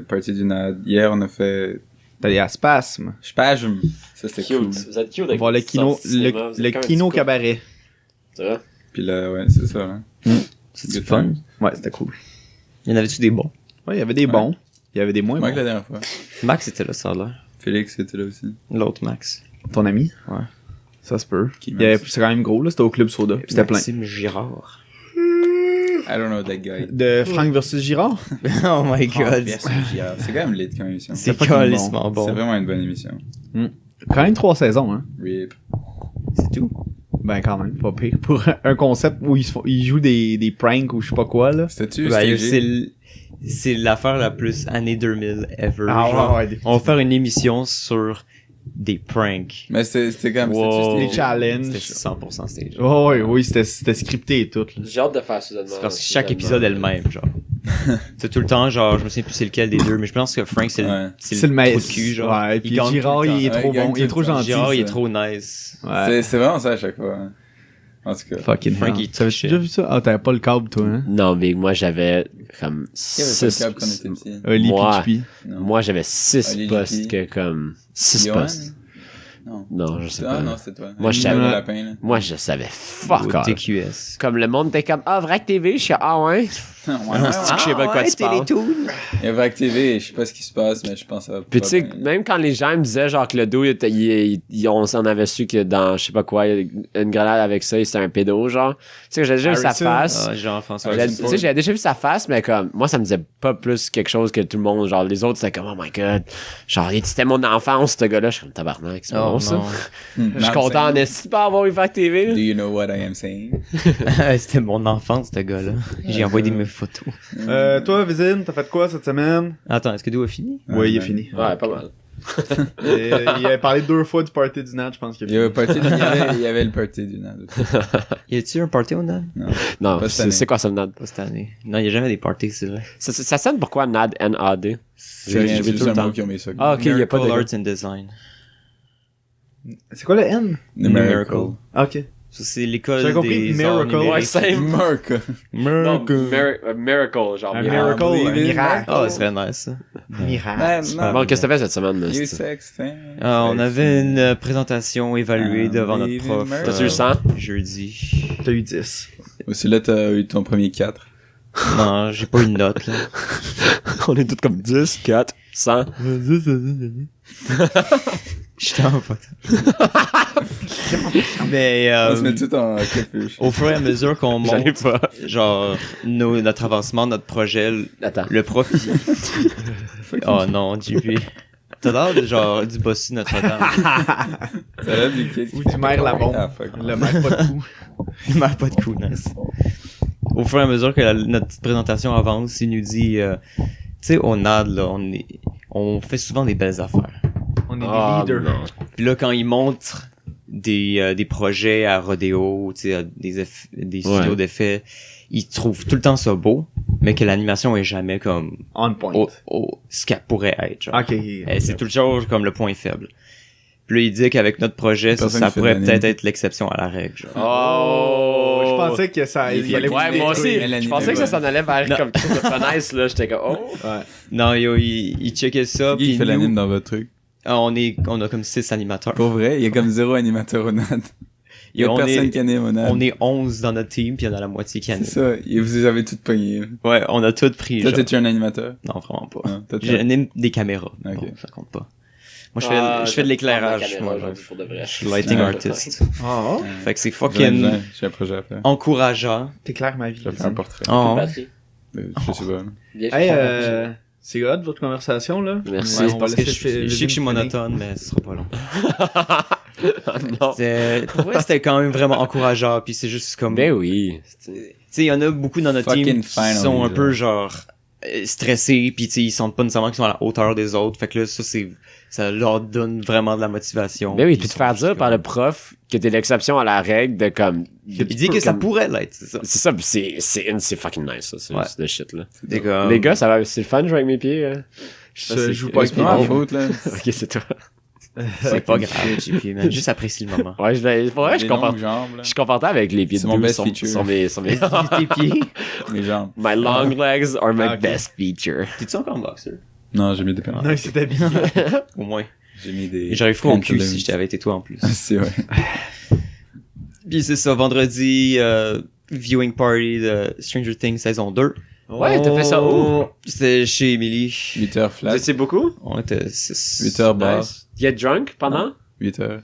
Partie du NAD. Hier, on a fait T'as des spasmes. Spasm. Ça, c'était cool. Cute. Vous êtes cute On avec va voir le une kino, sortie de cinéma. Vous le êtes comme un kino petit couple. cabaret. C'est vrai? Puis là, ouais, c'est ça, hein. C'est Good fun. time. Ouais, c'était cool. Y en avait-tu des bons? Ouais, il y avait des bons. Il y avait des moins Moi bons. que la dernière fois. Max était là, ça a l'air. Félix était là aussi. L'autre Max. Ton ami? Ouais. Ça se peut. Qui, Il y avait- Max? C'est quand même gros, là. C'était au Club Soda. C'était plein. Maxime Girard. I don't know that guy. De Frank versus Girard? Oh my god. Merci, J.R. C'est quand même lit comme émission. C'est fucking calissement C'est bon. vraiment une bonne émission. Quand même 3 saisons, hein. RIP. C'est tout. Ben, quand même, pas pire. Pour un concept où ils jouent des pranks ou je sais pas quoi, là. C'était-tu Ben, stagé? c'est l'affaire la plus année 2000 ever. Ah, genre. ouais, ouais. On va faire une émission sur des pranks. Mais c'était comme... Wow. Des C'était challenges. C'était 100% stage. Oh, oui, oui, c'était scripté et tout, là. J'ai hâte de faire ça. C'est parce que chaque épisode est le même, genre. C'est tout le temps, genre, je me souviens plus c'est lequel des deux, mais je pense que Frank, c'est Ouais. C'est le trou meilleur. de cul, genre. Ouais, Il puis gagne Girard, tout le il est temps. trop Ouais, il gagne bon. Il est tout trop le temps. gentil. Girard, il est ça. trop nice. Ouais. C'est vraiment ça à chaque fois. Hein. En tout cas. Fucking Frank, hell. il est T'avais triché. déjà vu ça? Ah, t'avais pas le câble, toi, hein? Non, mais moi, j'avais comme Il y avait pas le 6... câble quand on était petit. Oli Moi. Pichipi. Non. Moi, j'avais 6 Oli postes JP. que comme... 6 Johan? postes. Non. Non, je sais Ah pas. non, c'était toi. Moi, je Le savais. lapin, là. Moi, je savais fuck Au all. TQS. Comme le monde était comme, ah, Vrac TV, je suis, ah ouais. Ouais, Je sais pas de quoi tu parles. Il y a Vrac TV, je sais pas ce qui se passe, mais je pense que ça va Puis pas tu sais, bien. même quand les gens me disaient genre que le dos, on s'en avait su que dans, je sais pas quoi, une grenade avec ça, c'était un pédo, genre. Tu sais, j'ai déjà vu sa Harrison. face. Jean-François. Ouais, Tu sais, j'avais déjà vu sa face, mais comme, moi, ça me disait pas plus quelque chose que tout le monde. Genre, les autres, c'était comme, oh my god. Genre, c'était mon enfance, ce gars-là. Je suis comme, tabarnak, c'est Oh, bon, ça. non. Je suis content en esti de pas avoir eu Vrac TV, là. Do you know what I am saying? C'était mon enfance, ce gars-là. J'ai envoyé mes photos. Toi, Vizine, t'as fait quoi cette semaine? Attends, est-ce que Doux a fini? Oui, il est fini. Ouais, pas mal. Il avait parlé 2 fois du party du Nat, je pense qu'il Il y avait, il y avait le party du NAD. Y a-tu un party au NAD? Non, Pas cette année. c'est quoi ça, NAD? Pas cette année. Non, y a jamais des parties, c'est vrai. Ça sonne pourquoi NAD, N-A-D? C'est rien, J'ai c'est vu juste tout le un temps. mot qui ont mis ça. Ah, ok, il y a pas Miracle de... Arts and Design. C'est quoi le N? Numerical. Ah, ok. Ça, c'est l'école J'avais compris des arts Miracle. Ouais, numériques. same. Miracle. Non, miracle, genre. Un miracle. miracle, un believe in miracle. Ah, ce serait nice, ça. Miracle. Bon, qu'est-ce que t'as fait cette semaine, là? You c'est- sex thing. Ah, on avait une présentation évaluée devant notre believe in prof. miracle. T'as-tu le sang? Jeudi. T'as eu 10. Aussi là, t'as eu ton premier 4. Non, j'ai pas eu de note, là. On est tous comme 10, 4, 100. J'étais en pote. Mais, On se met tout en capuche. au fur et à mesure qu'on J'en ai monte, pas. genre, notre avancement, notre projet, Attends. le prof, oh non, JP. T'as l'air de, genre, du bossu Notre-Dame. Ça a l'air du kid. Ou du maire Labon. Ah, fuck. Le maire pas de coup. Il m'a pas de coup, nice. Au fur et à mesure que notre présentation avance, il nous dit, tu sais, au NAD, là, on fait souvent des belles affaires. On est Ah, des leaders. non. Puis là, quand il montre des projets à Rodeo, tu sais, à des studios Ouais. d'effets, il trouve tout le temps ça beau, mais que l'animation est jamais comme On point. ce qu'elle pourrait être. Genre. Ok. C'est toujours comme le point faible. Puis là, il dit qu'avec notre projet, Personne ça qui fait pourrait de l'anime. peut-être être l'exception à la règle. Genre. Oh! Je pensais que ça Il allait Ouais, moi aussi. mais Je pensais que ça s'en allait vers Non. comme quelque chose de finesse, là. J'étais comme, oh! Ouais. Non, yo, il checkait ça. Qui Puis fait nous, l'anime dans votre truc? on a comme 6 animateurs. Pour vrai, il y a comme 0 animateur au NAD. Il y a on personne est- qui anime au NAD. On est 11 dans notre team, puis il y en a la moitié qui C'est anime. ça, et vous les avez toutes pognées. Ouais, on a tout pris. Toi, genre. t'es-tu un animateur? Non, vraiment pas. Non, toi, t'es- J'anime des caméras. Ok. Bon, ça compte pas. Moi, je fais de l'éclairage. Moi, genre. pour de vrai. Je suis lighting artist. Ah, Fait que c'est J'ai fucking j'ai un projet à faire. encourageant. t'éclaires ma vie. Je vais faire un portrait. Oh. Je sais pas. Hey, c'est hot votre conversation, là? Merci. Ouais, C'est on parce va que laisser je sais que je suis finir. monotone, mais ce sera pas long. Non. Pour vrai, c'était quand même vraiment encourageant, puis c'est juste comme... Ben oui. Tu sais, il y en a beaucoup dans notre Fucking team qui finally, sont un genre. peu genre stressés, puis tu sais, ils sentent pas nécessairement qu'ils sont à la hauteur des autres. Fait que là, ça leur donne vraiment de la motivation. Ben oui, Ils puis de sont faire juste dire par comme- le prof que t'es l'exception à la règle de comme... Il dit que ça pourrait l'être, c'est ça. C'est ça, pis c'est fucking nice, ça. C'est Ouais. juste de shit, là. Des comme... Les gars, ça va, c'est le fun de jouer avec mes pieds. Je joue pas avec C'est pas ma mes faute, là. Ok, c'est toi. c'est pas grave, JP, man. Juste apprécie le moment. Ouais, faudrait que je Des comprends. longues jambes, là. Je suis confortable avec les pieds C'est de mon deux best sur feature. sur mes Tes pieds. Mes jambes. my long legs are my Ah, ok. best feature. T'es-tu encore boxer? Non, j'ai mis des pénales. Non, c'était bien. Au moins. J'ai mis des... Et j'aurais fou en cul pendulums. si j'avais été toi en plus. C'est vrai. Puis c'est ça, vendredi, viewing party de Stranger Things saison 2. Ouais, t'as fait ça où? C'était chez Emily. 8 heures Vous flat. étiez beaucoup? On était 6. 8 heures bar. Nice. Get drunk pendant? 8 heures.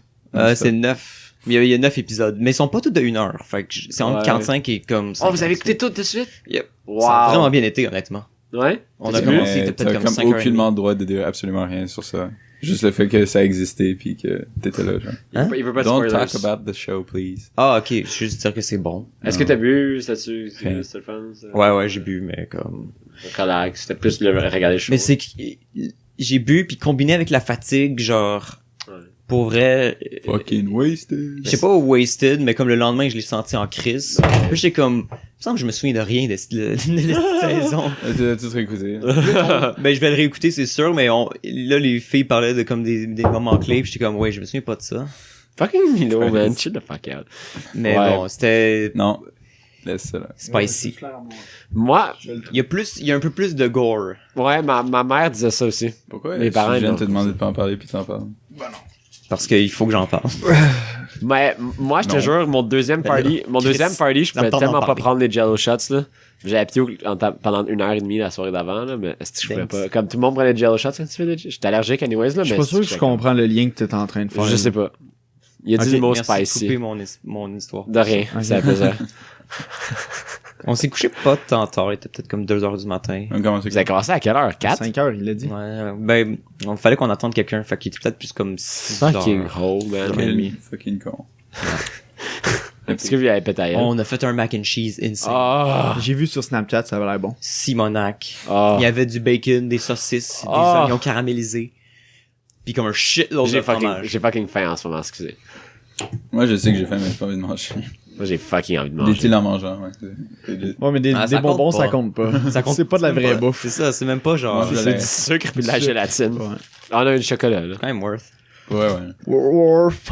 C'est 9. Il y a 9 épisodes. Mais ils sont pas tous de 1 heure. Fait que c'est entre Ouais. 45 et comme... Oh, vous avez écouté tout de suite? Yep. Wow. Ça a vraiment bien été, honnêtement. Ouais? On a T'as-tu commencé, Mais c'était peut-être t'as comme 5 heures et aucunement demie. le droit de dire absolument rien sur ça. Juste le fait que ça existait puis que t'étais là, genre. Hein? Il veut pas de Don't spoilers. talk about the show, please. Ah, ok. Je veux juste dire que c'est bon. Est-ce que t'as bu? C'était Rien. le fun? ça? Ouais, j'ai bu, mais comme... Relax. C'était plus le regarder le show. Mais c'est que j'ai bu, puis combiné avec la fatigue, genre... Ouais. Pour vrai... Fucking wasted. Je sais pas wasted, mais comme le lendemain, je l'ai senti en crise. Puis j'étais comme... Il me semble que je me souviens de rien de cette saison. T'as tout réécouté. Ben, je vais le réécouter, c'est sûr, mais là, les filles parlaient de comme des moments clés, puis j'étais comme, ouais, je me souviens pas de ça. Fucking Milo, man. Chill the fuck out. Mais Ouais. bon, c'était Non. Laisse ça là. spicy. Moi, Il y a un peu plus de gore. ouais, ma mère disait ça aussi. Pourquoi Mes parents, je viens non. de te demander de pas en parler puis t'en parles? Parce qu'il faut que j'en parle. Mais moi, je te Non. jure, mon deuxième party, je ça me pouvais tente tellement d'en pas parler. prendre les Jello shots, là. J'avais pitié pendant 1h30 la soirée d'avant, là, mais est-ce que je pouvais Thanks. pas? Comme tout le monde prenait des Jello shots quand tu fais des... J'étais allergique anyways, là, Je suis mais... pas sûr que je j'étais comprends le lien que t'es en train de comme- faire. Je sais pas. Il a dit Ok, le mot Merci de couper spicy. mon histoire. De rien, Ok. ça fait plaisir. On s'est couché pas tant tard, il était peut-être comme 2 heures du matin. On commence Vous avez commencé à quelle heure? 4? 5 heures, il l'a dit. Ouais, ben, il fallait qu'on attende quelqu'un, fait qu'il était peut-être plus comme 6 heures. Fucking ho, man. Quel fucking con. Est-ce que vous avez pété à la gueule? On a fait un mac and cheese insane. Ah! J'ai vu sur Snapchat, ça avait l'air bon. Simonac. Ah! Il y avait du bacon, des saucisses, des Ah. oignons caramélisés. Puis comme un shitload de J'ai fromage. fucking faim en ce moment, excusez. Moi, je sais que j'ai faim, mais j'ai pas envie de manger. Moi, j'ai fucking envie de Des manger. styles en mangeant, ouais. C'est legit. Ouais, mais des Ah, ça bonbons, compte pas. ça compte pas. Ça compte C'est pas de la même vraie pas. bouffe. C'est ça, c'est même pas genre... Moi, je C'est l'ai. du sucre puis de la Du gélatine. Ouais. On a du chocolat, là. quand même worth. Ouais. Worf.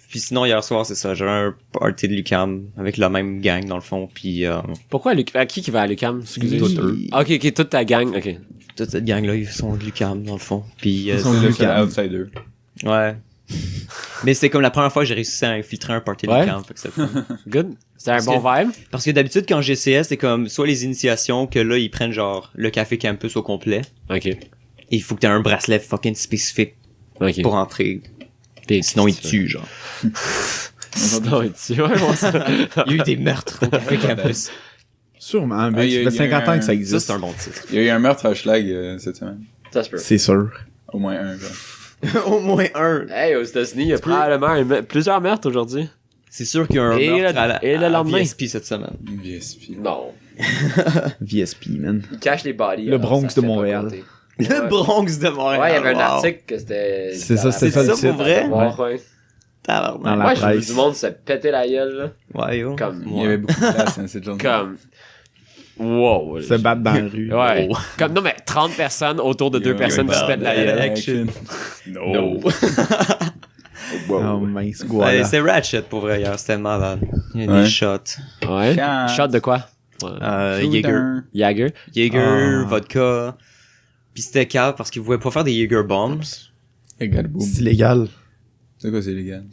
Puis sinon, hier soir, c'est ça, j'avais un party de Lucam avec la même gang, dans le fond, puis Pourquoi qui va à l'UQAM? Excusez. Toutes eux. Ah, ok, toute ta gang, ok. toute cette gang-là, ils sont de Lucam, dans le fond. Puis, Ils sont C'est de le seul Lucam. outsider. ouais. Mais c'est comme la première fois que j'ai réussi à infiltrer un party de Ouais. Lucam, fait que c'est fun. Good. C'était un Parce bon vibe? Parce que d'habitude, quand GCS, c'est comme soit les initiations, que là, ils prennent genre le café campus au complet, Ok. et il faut que t'aies un bracelet fucking spécifique Ok. pour entrer. Puis, Sinon, ils te tuent, genre. Sinon, ils te tuent. Ouais, bon, ça. Il y a eu des meurtres au café campus. Sûrement, mais Ah, il y a- ça fait il y a 50 ans que ça Ça, existe. c'est un bon titre. Il y a eu un meurtre à Schlag cette semaine. Ça se peut. C'est sûr. Au moins un, genre. Au moins un. Hey, aux États-Unis, il y a probablement plusieurs meurtres aujourd'hui. C'est sûr qu'il y a un Et meurtre le- et le lendemain. VSP cette semaine. VSP. Non. VSP, man. Ils cachent les bodies. Le alors Bronx ça se de fait pas Montréal. compter. Le Bronx de Montréal. Ouais, il y avait un wow. article que c'était... C'est ça, c'était ça le dans titre. pour vrai? Ouais. Ouais. Tabarnak. Dans la Ouais, j'ai vu presse. du monde se péter la gueule, là. Ouais, yo. Comme- Il y avait beaucoup de place, hein, cette journée. Comme... Wow. Se battre dans la rue. Ouais. Comme, non, mais 30 personnes autour de deux Yo, personnes yo, qui se pètent la gueule. action. No. Oh, mince, Ouais, voilà. c'est Ratchet pour vrai hier, c'était malade. Il y a Ouais. des shots. Ouais. Quand- Shot de quoi? Ouais. Jaeger. Jagger. Jaeger, Ah. vodka. Puis c'était calme parce qu'ils pouvaient pas faire des Jaeger bombs. Égal, boum. C'est illégal. C'est quoi, c'est illégal?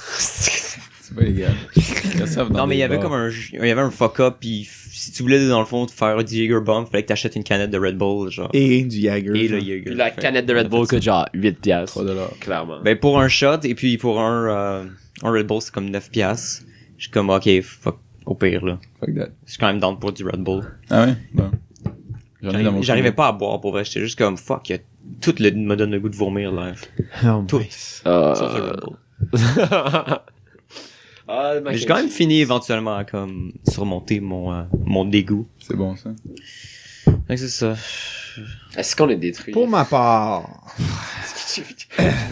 C'est pas illégal. Ils servent dans Non, mais il y des avait bars. comme il y avait un fuck-up, puis si tu voulais, dans le fond, faire du Jaeger bomb, fallait que t'achètes une canette de Red Bull, genre. Et du Jagger. Et le genre. Jaeger. Puis la canette de Red Bull coûte genre 8 piastres. 3$. Clairement. Ben, pour un shot, et puis pour un Red Bull, c'est comme 9 piastres. Je suis comme, ok, fuck, au pire, là. Fuck that. Je suis quand même down pour du Red Bull. Ah ouais? Bon. J'en ai dans mon J'arrivais souvenir. pas à boire, pour vrai. J'étais juste comme, fuck, tout me donne le goût de vomir, là. Oh, Tout. mince. Sauf le Red Bull. J'ai quand même fini éventuellement à comme surmonter mon dégoût. C'est bon, ça. Fait que c'est ça. Est-ce qu'on est détruit? Pour ma part,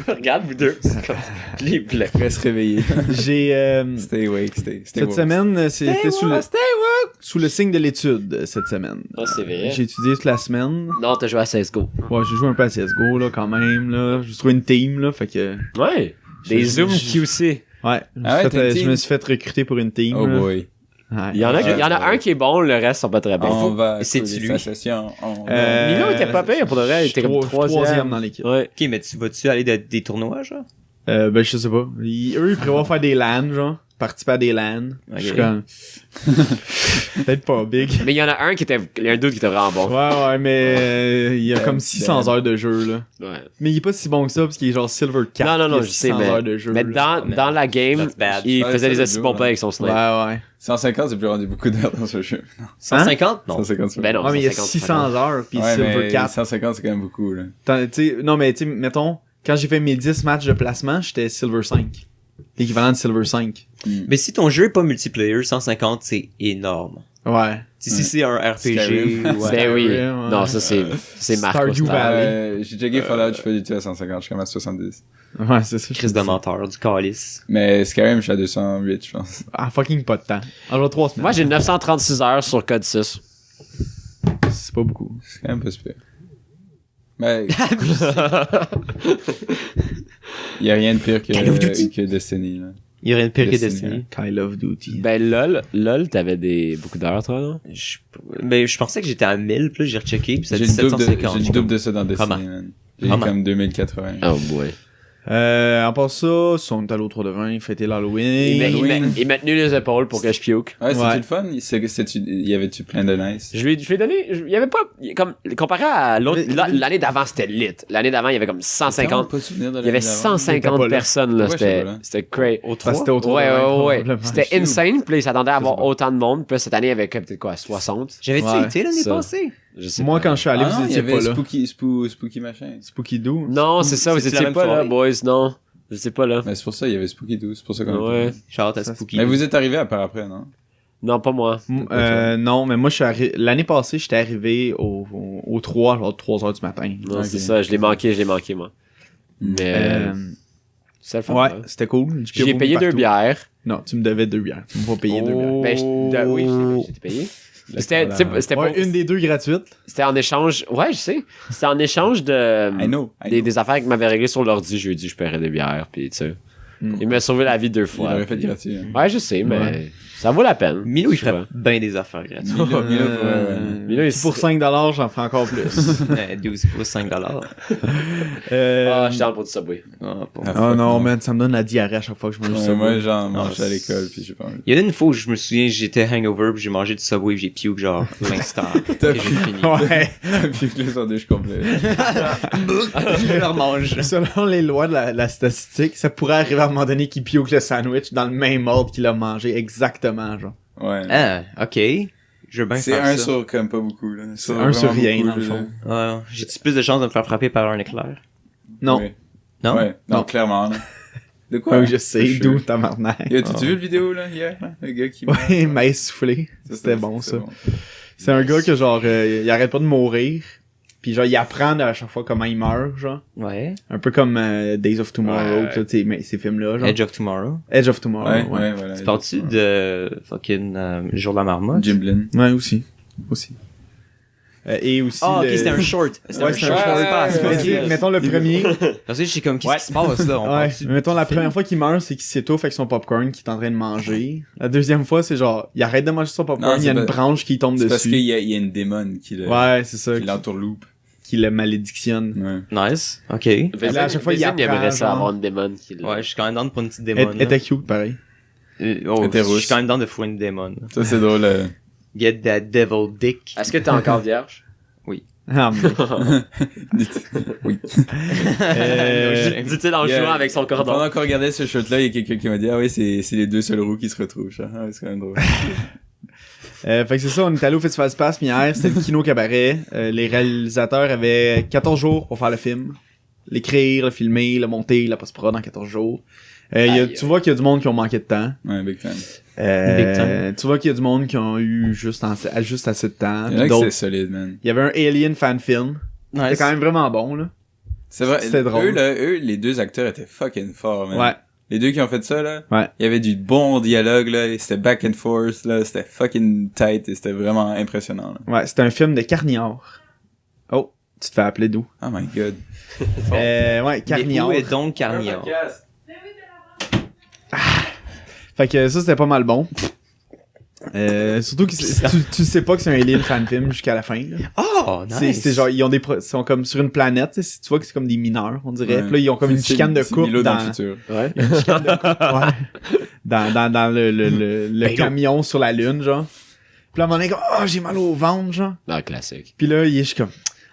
Regarde, vous deux. C'est comme les bleus. Reste réveillé. j'ai... Stay awake, stay cette woke. semaine, c'était sous le signe de l'étude, cette semaine. Ah, c'est vrai. J'ai étudié toute la semaine. Non, t'as joué à CSGO. Ouais, j'ai joué un peu à CSGO, là, quand même, là. J'ai trouvé une team, là, fait que... Ouais. Des J'ai- Zoom j'ai- QC. Ouais, je me Ah ouais, suis t'as une je team? me suis fait recruter pour une team, Oh là. boy. Ouais. Il y en a un qui est bon, le reste sont pas très bons. On va. C'est-tu lui? Sa session. On va- Milo était pas pire pour de vrai, il était comme troisième. dans l'équipe. Ouais. Ok, mais tu vas-tu aller des tournois, genre? Ben, je sais pas. Eux, ils prévoient faire des LAN, genre. participer à des LAN. Ok. Je suis comme... Peut-être pas big. Mais il y en a un qui était, il y a un doute qui était vraiment bon. Ouais, mais il y a comme 600 heures de jeu, là. Ouais. Mais il est pas si bon que ça, parce qu'il est genre Silver 4. Non, il y a je sais, 600 mais, heures de jeu, mais là. dans la game, That's bad. il Ouais, faisait ça, des le assis jeu, bons ouais. plays avec son snipe. Ouais. 150, c'est plus rendu beaucoup d'heures dans ce jeu. 150? Non. 150, c'est Ben non, Ouais, mais il y a 150, 600 heures, puis Ouais, Silver mais 4. 150, c'est quand même beaucoup, là. Non, mais tu sais, mettons, quand j'ai fait mes 10 matchs de placement, j'étais Silver 5. L'équivalent de Silver 5. Mais si ton jeu est pas multiplayer, 150, c'est énorme. Ouais. Si c'est un RPG, Skyrim. ouais. Ben oui. Ouais. Non, ça c'est Marco. Stardew Star. Valley. J'ai checké Fallout, je suis pas du tout à 150, je suis comme à 70. Ouais, c'est ça. Crise de menteur, du calice. Mais Skyrim, je suis à 208, je pense. Ah, fucking pas de temps. Alors, 3 semaines. Moi, j'ai 936 heures sur Code 6. C'est pas beaucoup. C'est quand même pas super. Mais... Il y a rien de pire Call of Duty. que Destiny, là. Il y aurait une pire que Destiny. Destiny. Call of Duty. Ben, LOL, t'avais beaucoup d'heures, toi, non? Mais je pensais que j'étais à 1000, puis là, j'ai rechecké, puis ça J'ai dit le double 750. j'ai le double de ça dans Destiny, Comment? man. J'ai Comment? comme 2080. Oh boy. À part ça, si on est allé au 3 de 20, fêter l'Halloween. Il m'a tenu les épaules pour que je pioque. Ouais, c'était Ouais. le fun. Il y avait-tu plein de nice? Je lui ai donné, il y avait pas, comme, comparé à l'autre, Mais- l'année d'avant, c'était lit. L'année d'avant, il y avait comme 150, Pas souvenir de il y avait l'année d'avant. T'étais pas 150 là. personnes, là, Pourquoi j'étais pas là? c'était crazy. Au Parce 3? que c'était au 3 Ouais, de 20, ouais. probablement. C'était Je sais insane, puis là, ils s'attendaient à avoir sais pas. autant de monde, puis là, cette année, il y avait peut-être quoi, 60? J'avais-tu Ouais, été l'année ça. passée? Je sais Moi, pas. quand je suis allé, Ah vous non, il y étiez pas avait là. Spooky machin. Spooky Doo. Non, c'est ça, vous C'est-tu la étiez même pas là, soirée? boys, non. Vous étiez pas là. Mais c'est pour ça, il y avait Spooky Doo, c'est pour ça qu'on Ouais. Shout-out à Ça, Spooky. Mais vous êtes arrivé à part après, non? Non, pas moi. Non, mais moi, je suis l'année passée, j'étais arrivé au 3, genre 3 heures du matin. Non, Ok. c'est ça, je l'ai manqué, moi. Mais, c'est le fun. Ouais, hein. c'était cool. J'ai payé 2 bières. Non, tu me devais 2 bières. Tu m'as pas payé 2 bières. Ben, oui, j'ai payé. C'était, c'était Ouais, pas, une des 2 gratuites. c'était en échange, ouais, je sais. C'était en échange de, I know. des affaires qu'il m'avait réglées sur l'ordi. Je lui ai dit, je paierais des bières, pis tu sais. Il m'a sauvé la vie 2 Il fois. l'aurait fait gratuit. hein. Ouais, je sais, mais Ouais. ça vaut la peine. Milo, il Je sais ferait bien des affaires gratuites. Milo, il pour 5$, j'en ferai encore plus. 12 pour 5$. Ah, je suis dans le pot de Subway. Oh non, man, ça me donne la diarrhée à chaque fois que je mange Ouais, ça. moi, j'en mangeais c'est- à l'école, puis j'ai pas envie. Il y a une fois où je me souviens, j'étais hangover, puis j'ai mangé du Subway, puis j'ai puke genre 20 heures. T'as Et j'ai fini. Ouais. Puis que le sandwich complet. Je le remange. Selon les lois de la statistique, ça pourrait arriver à un moment donné qu'il pioque le sandwich dans le même ordre qu'il a mangé, exactement, genre. Ouais. Ah, ok. Je veux bien C'est faire un ça. sur comme pas beaucoup, là. C'est un sur vraiment rien, beaucoup, dans le là. fond. Ouais, j'ai-tu plus de chances de me faire frapper par un éclair? Non. Ouais. Non? Ouais. Non, Non. clairement, là. De quoi? Ouais, je sais, Je suis d'où sûr. tabarnak. Yo, t'as-tu vu le vidéo, là, hier, là? Le gars qui meurt, Ouais, là? mais soufflé. Ça, C'était bon, ça. bon. C'est un gars que, genre, il arrête pas de mourir. Puis, genre, il apprend à chaque fois comment il meurt, genre. Ouais. Un peu comme Days of Tomorrow, Ouais. tu sais, mais ces films-là, genre. Edge of Tomorrow. Edge of Tomorrow, Ouais, ouais. ouais, voilà. Tu parles-tu de fucking le jour de la marmotte? Jim Blin. Ouais, aussi. Et aussi. Ah, ok, le- c'était un short. C'était Ouais, un c'était short. un short. C'est pas- c'est pas- Mais tu sais, mettons le premier. Parce que je sais comme, qu'est-ce Ouais. qui se passe là? On Ouais, parle-tu de- mettons la première fois qu'il meurt, c'est qu'il s'étouffe avec son popcorn qu'il est en train de manger. La deuxième fois, c'est genre, il arrête de manger son popcorn, Non, il y a c'est une pas- branche qui tombe C'est parce dessus. qu'il y a une démon qui le, Ouais, c'est ça, qui l'entourloupe. qui le malédictionne. Ouais. Nice. Ok. Là, à chaque fois, il Vézine, aimerait apprend, ça genre. avoir une démon qui le- Ouais, je suis quand même down pour une petite Elle démon. là. était cute, pareil. Oh, Elle était je rousse. suis quand même down de fouiller une démon. Ça, c'est drôle. Get that devil dick. Est-ce que t'es encore vierge? Ah, mais... Oui. Dit-il en Yeah. jouant avec son cordon. Pendant qu'on regardait ce shot-là, il y a quelqu'un qui m'a dit, ah oui, c'est les deux seuls roues qui se retrouvent, ça. Ah, ouais, c'est quand même drôle. fait que c'est ça, on est allé au Festival Space hier, c'était le Kino Cabaret. Les réalisateurs avaient 14 jours pour faire le film. L'écrire, le filmer, le monter, la post-prod en 14 jours. Aïe. Tu vois qu'il y a du monde qui ont manqué de temps. Ouais, big fan. Big time. Tu vois qu'il y a du monde qui ont eu juste assez de temps. Il y en a que D'autres- c'est solide, man. Il y avait un Alien fan film. C'était quand même vraiment bon, là. C'est vrai. C'était drôle. Eux, les deux acteurs étaient fucking forts, man. Ouais. Les deux qui ont fait ça, là. Ouais. Il y avait du bon dialogue, là. et C'était back and forth, là. C'était fucking tight et c'était vraiment impressionnant, là. Ouais, c'était un film de Carniard. Oh, tu te fais appeler d'où? Oh my god. Ouais, Mais Carniard. où est donc Carniard? Fait que ça, c'était pas mal bon. Surtout que tu sais pas que c'est un Alien fan film jusqu'à la fin. Là. Oh, nice. C'est genre, ils sont comme sur une planète, tu sais, tu vois que c'est comme des mineurs, on dirait. Ouais. Puis là, ils ont comme une chicane de couple Milo dans dans le futur. Ouais. dans le camion sur la lune, genre. Puis là, à un moment donné, oh, j'ai mal au ventre, genre. Non, classique. Puis là, il est juste comme,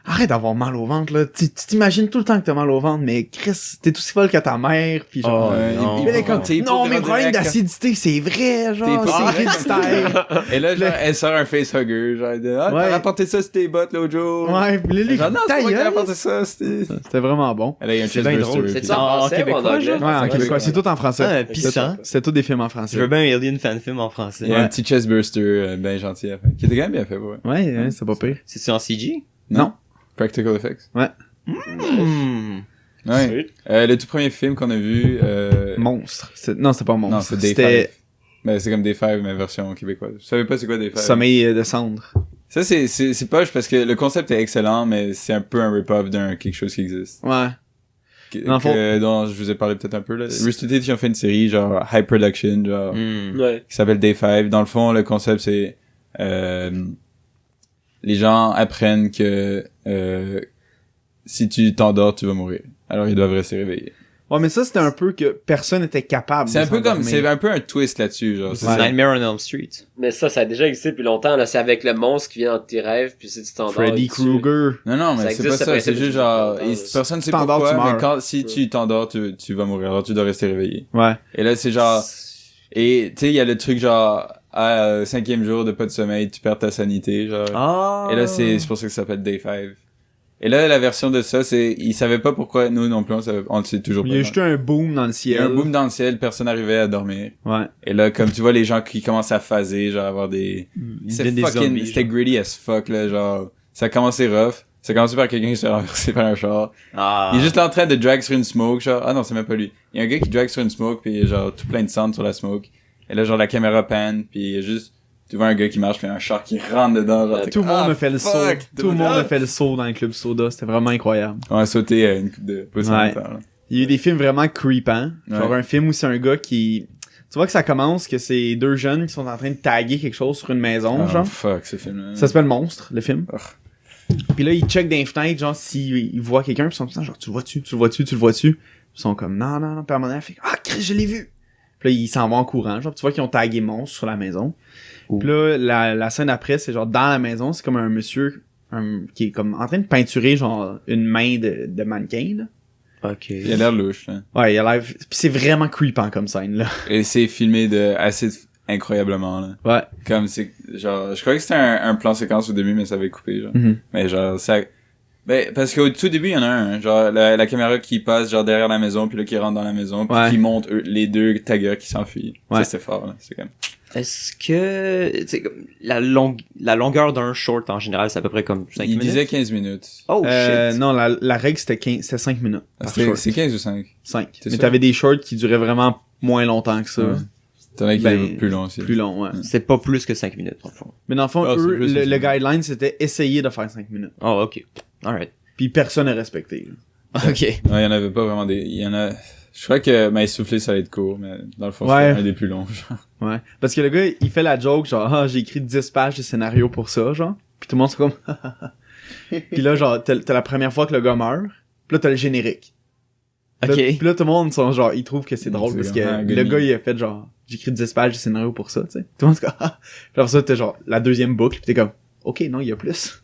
arrête d'avoir mal au ventre, là. Tu t'imagines tout le temps que t'as mal au ventre, mais Chris, t'es aussi folle que ta mère, puis genre. non. Puis là, il est comme, T'es non, pas mes direct, problèmes quand- d'acidité, c'est vrai, genre. T'es pas C'est direct, style. Et là, genre, elle sort un facehugger, genre, de, ah, Ouais. t'as rapporté ça sur tes bottes l'autre jour. Ouais, puis là, il est Genre, non, ta c'est moi qui ai gueule. rapporté ça, C'était vraiment bon. Elle a eu un C'est bien cheeseburger. drôle. puis- C'est-tu en français ou en québécois, anglais? genre? Ouais, en québécois, c'est tout en français. Ah, pissant. C'est tout des films en français. Je veux bien un Alien fan film en français. Il y a un petit cheeseburger ben gentil à la fin. Qui était quand même bien fait, ouais. Ouais, c'est pas pire. C'est-tu en CG? Non. Practical Effects. Hmm. Ouais. Le tout premier film qu'on a vu, Monstre. Non, c'est pas Monstre. non, c'est Day C'était 5. Ben, c'est comme Day 5, mais version québécoise. Je savais pas c'est quoi Day 5. Sommeil de cendre. Ça, c'est poche parce que le concept est excellent, mais c'est un peu un rip-off d'un quelque chose qui existe. Ouais. Dans le fond- Dont je vous ai parlé peut-être un peu, là. Rooster Teeth, ils ont fait une série, genre, High Production, genre, Hmm. Ouais. qui s'appelle Day 5. Dans le fond, le concept, c'est, les gens apprennent que, si tu t'endors, tu vas mourir. Alors, ils doivent rester réveillés. Ouais, mais ça, c'était un peu que personne n'était capable. C'est de un peu comme, s'endormir. c'est un peu un twist là-dessus, genre. C'est Ouais. Nightmare on Elm Street. Mais ça a déjà existé depuis longtemps, là. C'est avec le monstre qui vient dans tes rêves, puis si tu t'endors. Freddy Krueger. Non, non, Ça mais c'est existe, pas ce ça. principe C'est juste du genre, t'endors. personne sait Tu t'endors, pourquoi, tu meurs. mais quand, si tu t'endors, tu vas mourir. Alors, tu dois rester réveillé. Ouais. Et là, c'est genre, et tu sais, il y a le truc genre, à 5e jour de pas de sommeil, tu perds ta sanité, genre. Ah. Et là, c'est pour ça que ça s'appelle Day 5. Et là, la version de ça, c'est, ils savaient pas pourquoi, nous non plus, on le sait toujours pas. Il y a juste un boom dans le Il y ciel. a un boom dans le ciel, personne n'arrivait à dormir. Ouais. Et là, comme tu vois les gens qui commencent à phaser, genre avoir des... Ils C'est deviennent des fucking... zombies, C'était genre. gritty as fuck, là, genre... Ça a commencé rough. Ça a commencé par quelqu'un qui s'est renversé par un char. Ah. Il est juste en train de drag sur une smoke, genre... Ah non, c'est même pas lui. Il y a un gars qui drag sur une smoke, puis il y a genre tout plein de cendres sur la smoke. Et là, genre, la caméra panne, puis il y a juste... Tu vois un gars qui marche, puis un char qui rentre dedans, genre... t'es Tout le comme, monde ah, a fait le fuck! saut. Tout le monde Ah! a fait le saut dans le club soda. C'était vraiment incroyable. On a sauté une coupe de pouces en Ouais. même temps, là. Il y a eu des films vraiment creepants. Genre Ouais. un film où c'est un gars qui... Tu vois que ça commence, que c'est deux jeunes qui sont en train de taguer quelque chose sur une maison, Ah, genre. fuck, ce film-là. Ça s'appelle Monstre, le film. Oh. Puis là, ils checkent dans les fenêtres, genre, s'ils voient quelqu'un, puis ils sont tout le temps, genre, tu le vois-tu, tu le vois-tu, tu le vois-tu. Ils sont comme, non, non, non, puis à un moment donné, elle fait, ah, Chris, je l'ai vu. Puis là, ils s'en vont en courant, genre, tu vois qu'ils ont tagué Monstre sur la maison. Ouh. Puis là, la scène après, c'est genre, dans la maison, c'est comme un monsieur qui est comme en train de peinturer, genre, une main de mannequin, là. Ok. Il a l'air louche, là. Ouais, il a l'air... Puis c'est vraiment creepant comme scène, là. Et c'est filmé de assez incroyablement, là. Ouais. Comme c'est genre je croyais que c'était un plan séquence au début mais ça avait coupé genre. Mhm. Mais genre ça ben parce qu'au tout début il y en a un genre la caméra qui passe genre derrière la maison puis là qui rentre dans la maison puis Ouais. qui monte les deux taggers qui s'enfuient. Ouais. Ça c'était fort là, c'est comme Est-ce que, tu sais, comme, la longueur d'un short en général, c'est à peu près comme 5 il minutes? disait 15 minutes. Oh shit. Non, la règle, c'était 5 minutes. Ah, par c'est short. c'est 15 ou 5. 5. C'est Mais ça? t'avais des shorts qui duraient vraiment moins longtemps que ça. Ouais. T'en as qui Ben, est plus long aussi. Plus long, ouais. C'est pas plus que 5 minutes, en fond. Mais dans le fond, Ah, c'est eux, plus, le c'est ça. guideline, c'était essayer de faire 5 minutes. Oh, ok. Alright. Puis personne n'a respecté. là. Ok. Ouais, il y en avait pas vraiment des il y en a je crois que ma soufflé ça allait être court mais dans le fond Ouais. c'était un des plus longs genre. Ouais. Parce que le gars, il fait la joke, genre, ah, j'ai écrit 10 pages de scénario pour ça, genre. Puis tout le monde, c'est comme, Puis là, genre, t'as la première fois que le gars meurt. Puis là, t'as le générique. Ok. Là, puis là, tout le monde, sont, genre, ils trouvent que c'est drôle C'est parce que vraiment un le gars gars, il a fait, genre, j'ai écrit 10 pages de scénario pour ça, tu sais. Tout le monde, c'est comme, ah. Puis après ça, t'as genre, la deuxième boucle, puis t'es comme, ok, non, il y a plus.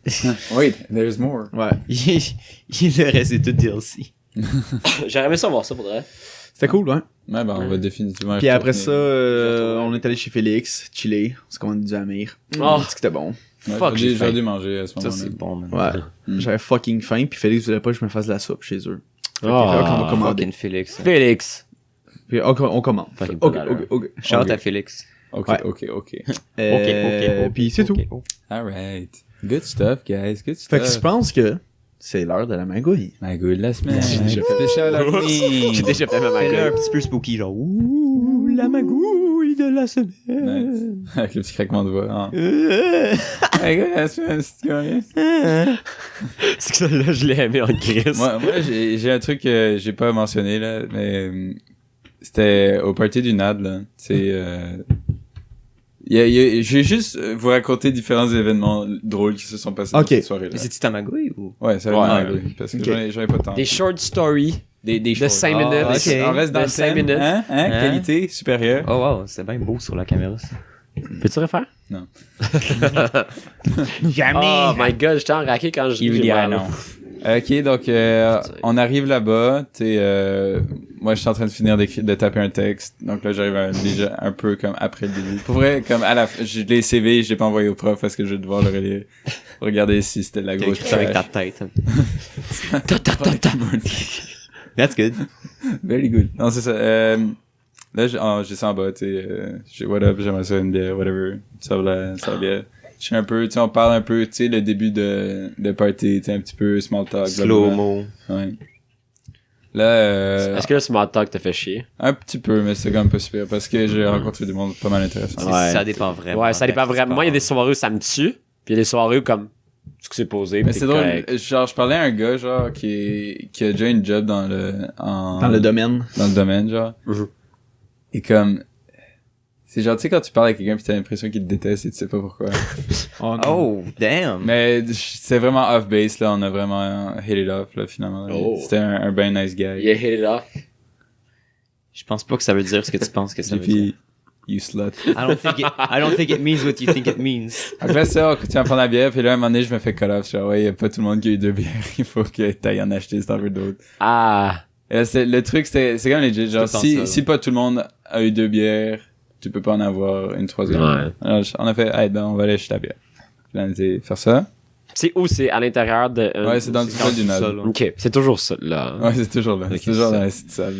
Wait, there's more. Ouais. Le reste est tout DLC. J'aurais aimé ça voir ça pour vrai. C'était cool, ouais. Ouais, ben on va définitivement Puis après retourner. ça, retourner. on est allé chez Félix, chiller, on s'est commandé du Amir. Oh. Dit que c'était bon. Ouais, Fuck, j'ai j'aurais faim. dû manger à ce Ça, moment-là. c'est bon, man. Ouais. Mm. J'avais fucking faim, puis Félix voulait pas que je me fasse de la soupe chez eux. Fait que Ah, là, qu'on va commander. Fucking Félix. Félix. Puis on commande. Fucking Ok, pas ok, ok. Shout Ok. à Félix. Ok, Ouais. ok. Ok. Puis c'est tout. Alright. Good stuff, guys. Good Fait que je stuff. pense que c'est l'heure de la magouille. My good de la semaine. J'ai déjà fait. Spécial Halloween. J'ai déjà fait ma Fais-le un magouille. petit peu spooky, genre, ouh, la magouille de la semaine. Nice. Avec le petit craquement de voix. Hein. My good de la semaine, c'est quoi, C'est que ça, là, je l'ai aimé en crise. Moi, j'ai un truc que j'ai pas mentionné, là, mais c'était au party du NAD, là. C'est, Je vais juste vous raconter différents événements drôles qui se sont passés dans cette soirée-là. Mais c'est-tu Tamagouille ou? Ouais, ça va être parce que j'en ai pas tant. Des short stories Des de choses. 5 minutes. ok. On reste dans De le 5 thème. minutes. Hein? Qualité supérieure. Oh wow, c'est bien beau sur la caméra, ça. Peux-tu refaire? Non. Jamais! Oh my god, j'étais enraqué quand je Il j'ai dirait mal. non. Ok, donc on arrive là-bas, moi je suis en train de finir de taper un texte, donc là j'arrive déjà un peu comme après le début. Pour vrai, comme à la fin, je l'ai CV, je l'ai pas envoyé au prof parce que je vais devoir le relire, regarder si c'était de la T'as grosse écrit ça avec ta trash. tête. That's good. Very good. Non, c'est ça. Là, j'ai ça en bas, j'ai what up, j'aimerais ça une bière, whatever. Ça va bière. Je suis un peu, on parle un peu, le début de party, un petit peu small talk. Slow-mo. Ouais. Là, Est-ce que le small talk te fait chier? un petit peu, mais c'est quand même pas super parce que j'ai rencontré du monde pas mal intéressant. Ouais. Ça dépend vraiment. Ouais, ça dépend vraiment. Moi, il y a des soirées où ça me tue, puis il y a des soirées où comme ce qui s'est posé. Mais puis c'est t'es drôle, correct. genre je parlais à un gars genre qui a déjà une job dans le domaine. dans le domaine genre. Mhm. Et comme c'est genre tu sais quand tu parles à quelqu'un puis t'as l'impression qu'il te déteste et tu sais pas pourquoi. Oh, damn! Mais c'est vraiment off base là, on a vraiment hit it off là finalement. Oh. C'était un ben nice guy. You hit it off. Je pense pas que ça veut dire ce que tu penses que ça Et veut dire. puis you slut. I don't think it means what you think it means. Donc là ça, on continue à prendre la bière puis là à un moment donné je me fais call off genre ouais y a pas tout le monde qui a eu 2 bières, il faut que t'ailles en acheter si t'en veux d'autres. Ah. Et là, le truc c'est quand même legit genre tout le temps ça, si pas tout le monde a eu 2 bières, tu peux pas en avoir une troisième. Ouais. Alors, on a fait hey ben on va aller acheter la bière. Puis là, on a dit faire ça. C'est où? C'est à l'intérieur de... Ouais, c'est dans le sol du Nord. Ok, c'est toujours ça, là. Ouais, c'est toujours là. Ok, C'est toujours c'est dans ça. la petite salle.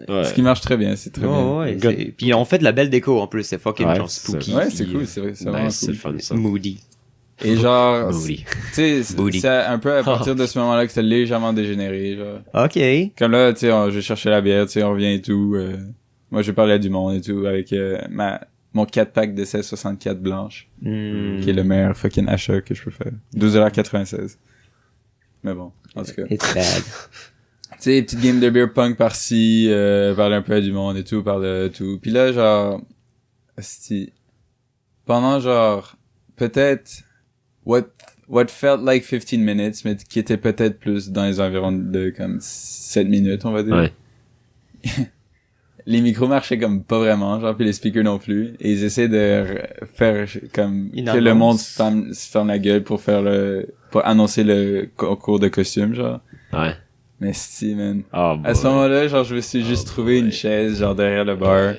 Ouais. Ce qui marche très bien, c'est très bien. Oh, ouais, Good. puis on fait de la belle déco en plus, c'est fucking Ouais, genre c'est spooky. Ouais, c'est puis, cool, c'est vrai, c'est vraiment Nice, c'est cool. le fun, ça. Moody. Et genre, Booty. tu sais, Booty. c'est un peu à partir de ce moment-là que c'était légèrement dégénéré, genre. Ok. Comme là, tu sais, je vais chercher la bière, tu sais, on revient et tout. Moi, je parlais du monde et tout avec mon 4-pack de 1664 blanche, qui est le meilleur fucking achat que je peux faire. 12,96$. Mais bon, en tout cas. It's bad. Tu sais, petite game de beer punk par-ci, parler un peu du monde et tout, parler de tout. Puis là, genre, pendant genre, peut-être, what felt like 15 minutes, mais qui était peut-être plus dans les environs de comme 7 minutes, on va dire. Ouais. Les micros marchaient comme pas vraiment, genre, puis les speakers non plus. Et ils essaient de faire comme Une que le annonce. monde se ferme la gueule pour pour annoncer le concours de costumes, genre. Ouais. Mais si, man. Oh, À ce moment-là, genre, je me suis juste trouvé une chaise, genre, derrière le bar.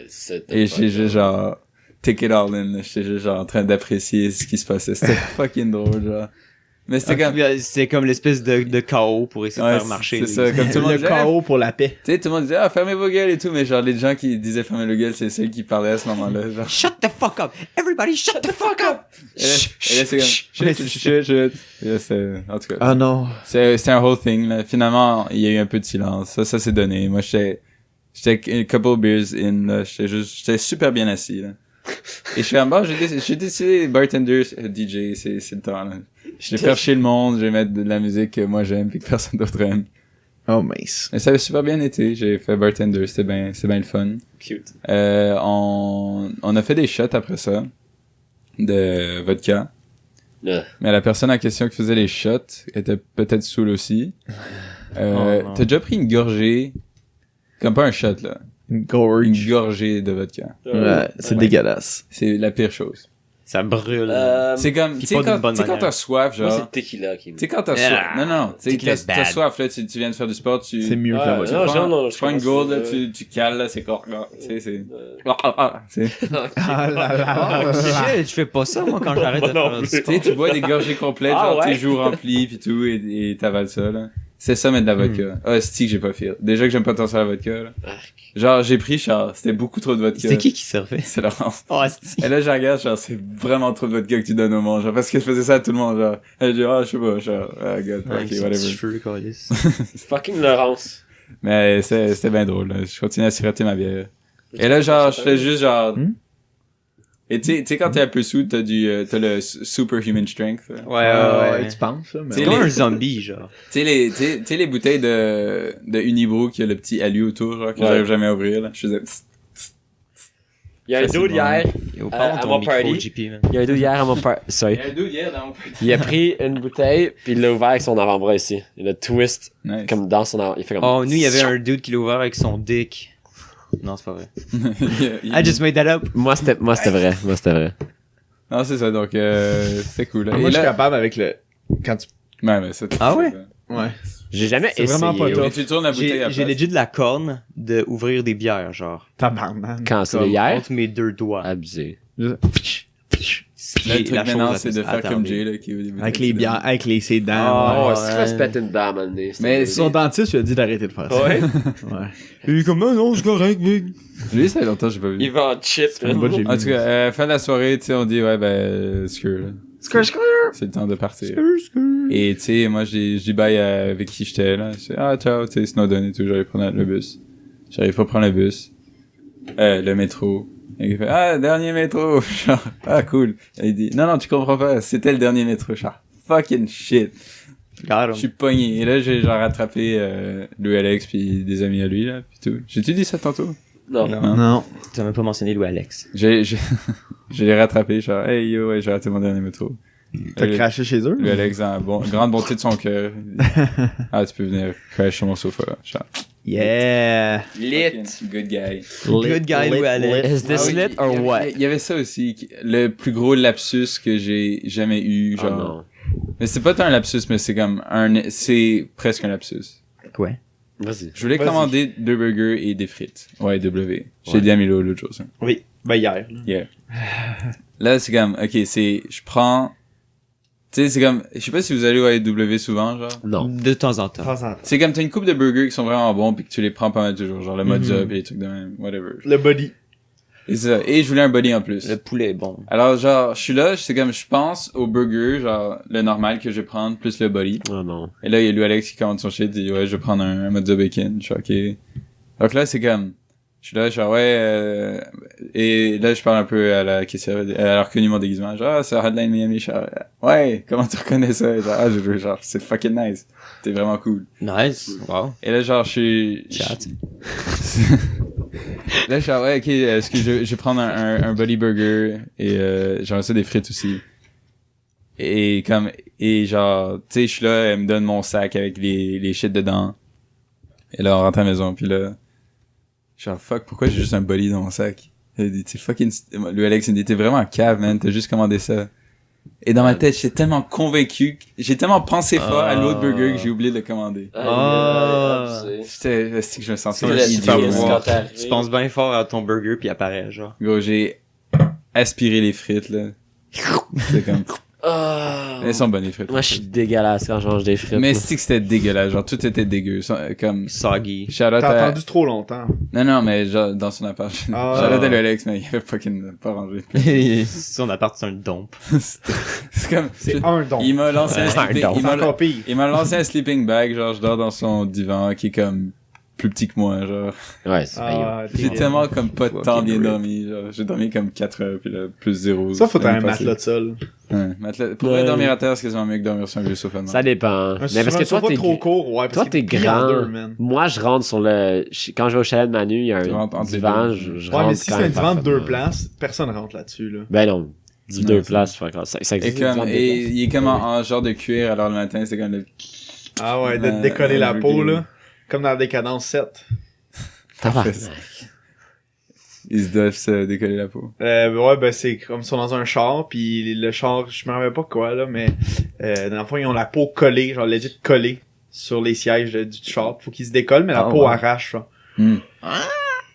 Et j'ai juste, genre, take it all in, là. J'étais juste, genre, en train d'apprécier ce qui se passait. C'était fucking drôle, genre. Mais c'était comme, C'est comme l'espèce de chaos pour essayer de ouais, faire marcher. c'est ça, comme tout le monde Le disait, chaos pour la paix. tu sais, tout le monde disait, ah, fermez vos gueules et tout, mais genre, les gens qui disaient fermez vos gueules, c'est ceux qui parlaient à ce moment-là, genre. Shut the fuck up! Everybody shut the fuck up! Et là, c'est comme, chut. Et là, c'est, en tout cas. Ah non. C'est un whole thing, là. Finalement, il y a eu un peu de silence. Ça s'est donné. Moi, j'étais a couple beers in, là. J'étais super bien assis, là. Et je suis en bas, j'ai décidé, bartender, DJ, c'est le temps, là. Je vais faire chier le monde, je vais mettre de la musique que moi j'aime pis que personne d'autre aime. Oh, mince. Et ça a super bien été. J'ai fait bartender, c'était bien le fun. Cute. On a fait des shots après ça. De vodka. Ouais. Mais la personne en question qui faisait les shots était peut-être saoule aussi. non. T'as déjà pris une gorgée, comme pas un shot là, Une une gorge. gorgée de vodka. Ouais, c'est dégueulasse. C'est la pire chose. Ça brûle. C'est comme, puis tu sais pas d'une quand, bonne tu sais quand manière. t'as soif, Moi, c'est genre, le tequila qui me... tu sais quand t'as Ah, soif, non, tu sais tequila t'as bad. soif là, tu viens de faire du sport, tu C'est mieux que la Ouais, vodka. non, tu prends une gourde là, tu cales là, c'est corps, tu sais, c'est, tu sais. Ah là là. Shit, je fais pas ça, moi, quand j'arrête de faire du Tu sais, sport. tu bois des gorgées complètes, Ah, genre ouais? tes joues remplis pis tout, et t'avales ça, là. C'est ça, mettre de la vodka. Ah, c'est que j'ai pas fait. Déjà que j'aime pas tant ça la vodka, là. Genre, j'ai pris, genre, c'était beaucoup trop de vodka. C'était qui servait? C'est Laurence. Oh, c'est... Et là, je regarde, genre, c'est vraiment trop de vodka que tu donnes au monde, genre, parce que je faisais ça à tout le monde, genre. Elle dit, ah, je sais pas, genre, ah, god, ok, whatever. cheveux, câlisse. Fucking Laurence. Mais c'était bien drôle, là. Je continuais à siroter ma bière. Et là, genre, je fais juste, genre, et tu sais, quand t'es un peu sous, t'as le superhuman strength, là. Ouais. Tu penses, ça, mais. Tu sais, C'est comme les- un zombie, genre. Tu sais les bouteilles de Unibroue qui a le petit alu autour, genre, que Ouais. j'arrive jamais à ouvrir, là. Je faisais Il y a un dude hier. Yo, à parle ton mon micro, party. JP, man. Il y a un dude hier à mon party. Sorry. un dude hier dans mon Il a pris une bouteille, puis il l'a ouvert avec son avant-bras ici. Il a twist, Nice. comme dans son avant. Il fait comme. Oh, nous, il y avait un dude qui l'a ouvert avec son dick. Non, c'est pas vrai. Il- I just made that up. Moi, c'était vrai. Moi, c'était vrai. Non, c'est ça, donc c'était cool. Moi, Et je suis là... capable avec le. Quand tu. Ouais, mais ça, Ah ouais? Ouais. J'ai jamais C'est essayé. vraiment pas top. Mais tu tournes la bouteille à J'ai place. legit de la corne de ouvrir des bières, genre. Tabarnak. Quand c'est Comme hier? entre mes deux doigts. Abusé. Là, le truc La maintenant, chose c'est la de plus faire comme attardée. Jay, là, qui ouvre des bouteilles. Avec les bières, avec les ses dents. Ah, Oh, ouais. si tu vas se péter une dent à un moment donné. Mais Son dentiste lui a dit d'arrêter de faire ça. Ouais. Ouais. Et comment, non, c'est correct, big. Lui, ça fait longtemps que j'ai pas vu. Il va en chips. C'est une bonne En tout cas, fin de la soirée, tu sais, on dit, ouais, ben, screw, là. C'est le temps de partir. Et tu sais, moi, je dis bye avec qui j'étais, là. Je dis, ah, ciao, tu sais, Snowden et tout, j'arrive prendre le bus. J'arrive pas à prendre le bus. Le métro. Et il fait, ah, dernier métro. Genre, ah, cool. Et il dit, non, tu comprends pas, c'était le dernier métro. Genre, fucking shit. Got Je suis pogné. Et là, j'ai genre rattrapé Louis Alex puis des amis à lui, là, puis tout. J'ai-tu dit ça tantôt? Non. Non. Tu n'as même pas mentionné Louis Alex. Je l'ai rattrapé, genre, hey yo, ouais, j'ai raté mon dernier métro. T'as craché chez eux? Louis Alex, dans la grande bonté de son cœur. Ah, tu peux venir crash sur mon sofa, genre. Yeah. Lit. Good guy. Good guy, Louis Alex. Is this Ah oui, lit or what? Il y avait ça aussi, le plus gros lapsus que j'ai jamais eu, Oh genre. non. Mais c'est pas tant un lapsus, mais c'est comme c'est presque un lapsus. Quoi? Vas-y. Je voulais Vas-y. commander 2 burgers et des frites. Ouais, W. J'ai dit à Milo l'autre jour, ça. Oui. Ben, hier. Yeah. Là, c'est comme, ok, je prends, tu sais, c'est comme, je sais pas si vous allez au AEW souvent, genre. Non. De temps en temps. C'est comme, t'as une coupe de burgers qui sont vraiment bons pis que tu les prends pas mal toujours, genre le Mods Mhm. Up et les trucs de même, whatever. Le body. Et ça. Et je voulais un buddy en plus. Le poulet est bon. Alors, genre, je suis là, c'est comme, je pense au burger, genre, le normal que je vais prendre, plus le body. Oh non. Et là, il y a Louis Alex qui commande son shit, il dit, ouais, je vais prendre un Mods Up Bacon. Je suis ok. Donc là, c'est comme, je suis là, genre, ouais, et là, je parle un peu à la caissière, elle a reconnu mon déguisement, genre, ah, c'est Hotline Miami, genre, ouais, comment tu reconnais ça? Genre, ah, j'ai joué, genre, c'est fucking nice. T'es vraiment cool. Nice. Wow. Et là, genre, je suis... Chat. Là, je suis ouais, ok, est-ce que je vais prendre un Buddy Burger et j'aimerais ça des frites aussi. Et comme, et genre, tu sais, je suis là, elle me donne mon sac avec les shit dedans. Et là, on rentre à la maison, puis là, genre, fuck, pourquoi j'ai juste un Buddy dans mon sac? Elle dit, t'es fucking, lui, Alex, il dit, t'es vraiment cave, man, t'as juste commandé ça. Et dans ma tête, j'étais tellement convaincu, j'ai tellement pensé fort à l'autre burger que j'ai oublié de le commander. C'est que je me sentais C'est un le idiot. super moi. pouvoir. Tu penses bien fort à ton burger puis apparaît, genre. Gros, j'ai aspiré les frites, là. C'est comme, Ah. elles sont bonnes, les frites. Moi, je suis dégueulasse quand je mange des frites. Mais moi. c'est que c'était dégueulasse, genre, tout était dégueu. Comme, Soggy. shout-out T'as à... attendu trop longtemps. Non, mais genre, dans son appart. Ah. Shout-out à Alex, mais il avait pas rangé. Son appart, c'est un dompe. C'est comme, C'est un don. il m'a lancé un Un sleeping, don. C'est encore pire. il m'a lancé un sleeping bag, genre, je dors dans son divan, qui est comme, plus petit que moi, genre. Ouais, c'est Ah, J'ai t'es- tellement comme pas de Fucking temps bien rip. dormi, genre. J'ai dormi comme 4 heures, puis là, plus 0. Ça, faut t'avoir un matelas de sol. Ouais, matelas. Pour vrai, dormir à terre, c'est quasiment mieux que dormir sur un vieux sofa. de Ça même. dépend. Mais Mais parce que toi, pas t'es trop court, ouais. toi, parce t'es qu'il est plié en grand. deux, man. Moi, je rentre sur le... Quand je vais au chalet de Manu, il y a Tu un rentres entre les divan, deux. je Ouais, rentre mais si quand c'est un même divan de deux parfaitement. places, personne rentre là-dessus, là. Ben non. Du Non, deux c'est- places, fait que ça Et existe. des divans comme, de deux et places. il est comme en genre de cuir, alors le matin, c'est comme le... Ah ouais, de décoller la le peau, burger. là. Comme dans Décadence 7. Tabarnak. Ils se doivent se décoller la peau. Ouais, ben c'est comme ils sont dans un char, puis le char, je me rappelle pas quoi, là, mais dans le fond, ils ont la peau collée, genre legit collée sur les sièges du char. Faut qu'ils se décollent, mais la Ah, peau ouais. arrache, ça. Hmm.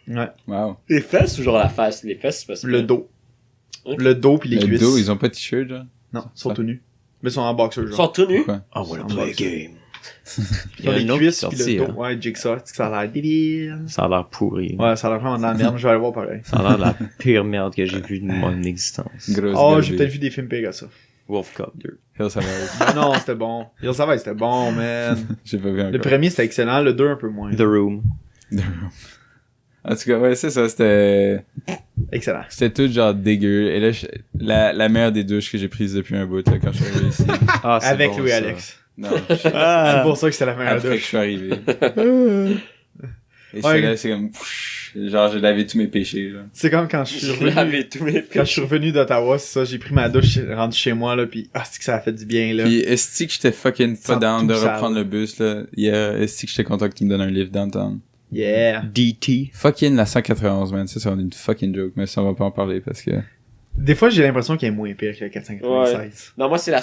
Ouais. Wow. Les fesses ou genre la face? Les fesses, c'est parce que... Le dos. Ok. Le dos puis les Le cuisses. dos, ils ont pas de t-shirt, genre? Non, ils sont tout nus. Mais ils sont en boxer, Ils genre. sont tous nus? Quoi? I wanna play a game. Ils ont les autre cuisses qui est puis sorti, le dos. hein. Ouais, Jigsaw, c'est que ça a l'air débile. Ça a l'air pourri. Ouais, ça a l'air vraiment de la merde, je vais aller voir pareil. Ça a l'air de la pire merde que j'ai vue de mon existence. Grosse Oh, galbée. j'ai peut-être vu des films pires à ça. Wolf Cop 2. Hell, ça va. Ben non, c'était bon. Yo, ça va, c'était bon, man. J'ai pas vu encore. Le premier, c'était excellent, le 2, un peu moins. The Room. En tout cas, ouais, c'est ça, c'était Excellent. tout genre dégueu. Et là, la meilleure des douches que j'ai prises depuis un bout, là, quand je suis arrivé ici. Ah, c'est Avec bon, Louis ça. Alex. Non, C'est pour ça que c'était la meilleure après que je douche. suis arrivé. Et je suis là, c'est comme, genre, j'ai lavé tous mes péchés, là. C'est comme quand je suis Je revenu, l'avais tous mes quand je suis revenu d'Ottawa, c'est ça, j'ai pris ma douche, rendu chez moi, là, pis c'est que ça a fait du bien, là. Puis, est-ce que j'étais fucking pas Sans down de tout sale. reprendre le bus, là? Hier, est-ce que j'étais content que tu me donnes un lift downtown? Yeah. DT. Fucking la 191, man. Ça, c'est une fucking joke, mais ça, on va pas en parler parce que... Des fois, j'ai l'impression qu'il est moins pire que le 496. Non, moi, c'est la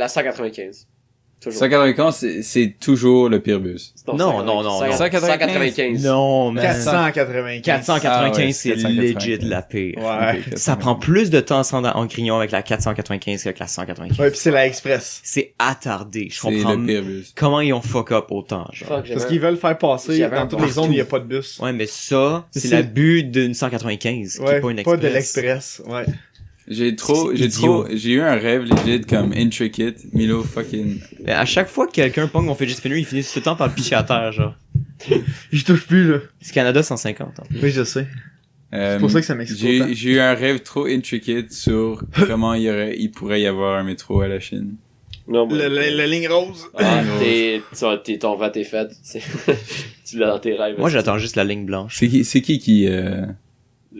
195. Toujours. 195, c'est toujours le pire bus. Non, non, non, non. 195. Non, man. 495. 495, Ah ouais, c'est 495. legit la pire. Ouais. Ça prend plus de temps à se rendre en Grignon avec la 495 qu'avec la 195. Ouais, pis c'est la Express. C'est attardé. Je C'est comprends le pire bus. comment ils ont fuck up autant, genre. Fuck, Parce qu'ils veulent faire passer J'avais dans un toutes les zones où il n'y a pas de bus. Ouais, mais ça, c'est C'est- l'abus d'une 195, qui Ouais, est pas une pas express. de l'Express. Ouais. J'ai idiot. eu un rêve legit comme intricate. Milo fucking... Mais à chaque fois que quelqu'un pogne mon fidget spinner, il finit tout le temps par le pitcher à terre, genre. Je touche plus, là. C'est Canada 150, hein. Oui, je sais. C'est pour ça que ça m'excite autant. J'ai eu un rêve trop intricate sur comment il pourrait y avoir un métro à la Chine. Non, moi- La ligne rose. Ah, ton vote est fait. Tu l'as dans tes rêves. Moi, j'attends juste la ligne blanche. C'est qui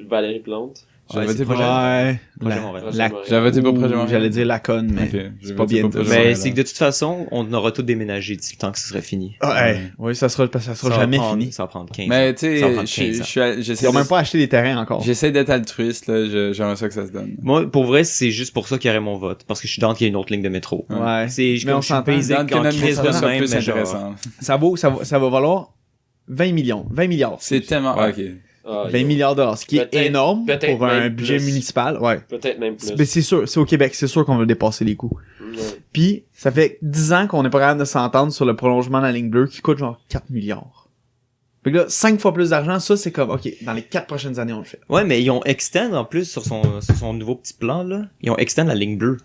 Valérie Plante. J'ai voté pour projet- Ouais. projet La- Montréal. la- J'ai voté pour Projet Montréal. J'allais dire la conne, mais. Ok, j'ai c'est pas voté bien pour dit. Projet Mais Montréal. c'est que de toute façon, on aura tout déménagé d'ici le temps que ce serait fini. Ouais. Oui, ça sera va jamais prendre- fini. Ça va prendre 15 Mais ans. tu sais, Ça va prendre 15 ans. Ils j'essaie ont même pas acheté des terrains encore. j'essaie d'être altruiste, là. J'aimerais ça que ça se donne. Moi, pour vrai, c'est juste pour ça qu'il y aurait mon vote. Parce que je suis dans qu'il y a une autre ligne de métro. Ouais. C'est Mais on comme je suis s'entend. basic Dans que en notre crise métro soit de même, plus mais genre... intéressant. Ça va valoir 20 millions. 20 milliards. C'est tellement... Ouais. Ok. Ah, 20 milliards de dollars, ce qui est Peut-être- énorme peut-être pour un même budget plus. municipal. Ouais. Peut-être même plus. Mais c'est sûr, c'est au Québec, c'est sûr qu'on va dépasser les coûts. Ouais. Puis, ça fait 10 ans qu'on n'est pas capable de s'entendre sur le prolongement de la ligne bleue qui coûte genre 4 milliards. Fait que là, 5 fois plus d'argent, ça c'est comme, ok, dans les 4 prochaines années on le fait. Ouais, mais ils ont extend en plus sur son nouveau petit plan, là. Ils ont extend la ligne bleue.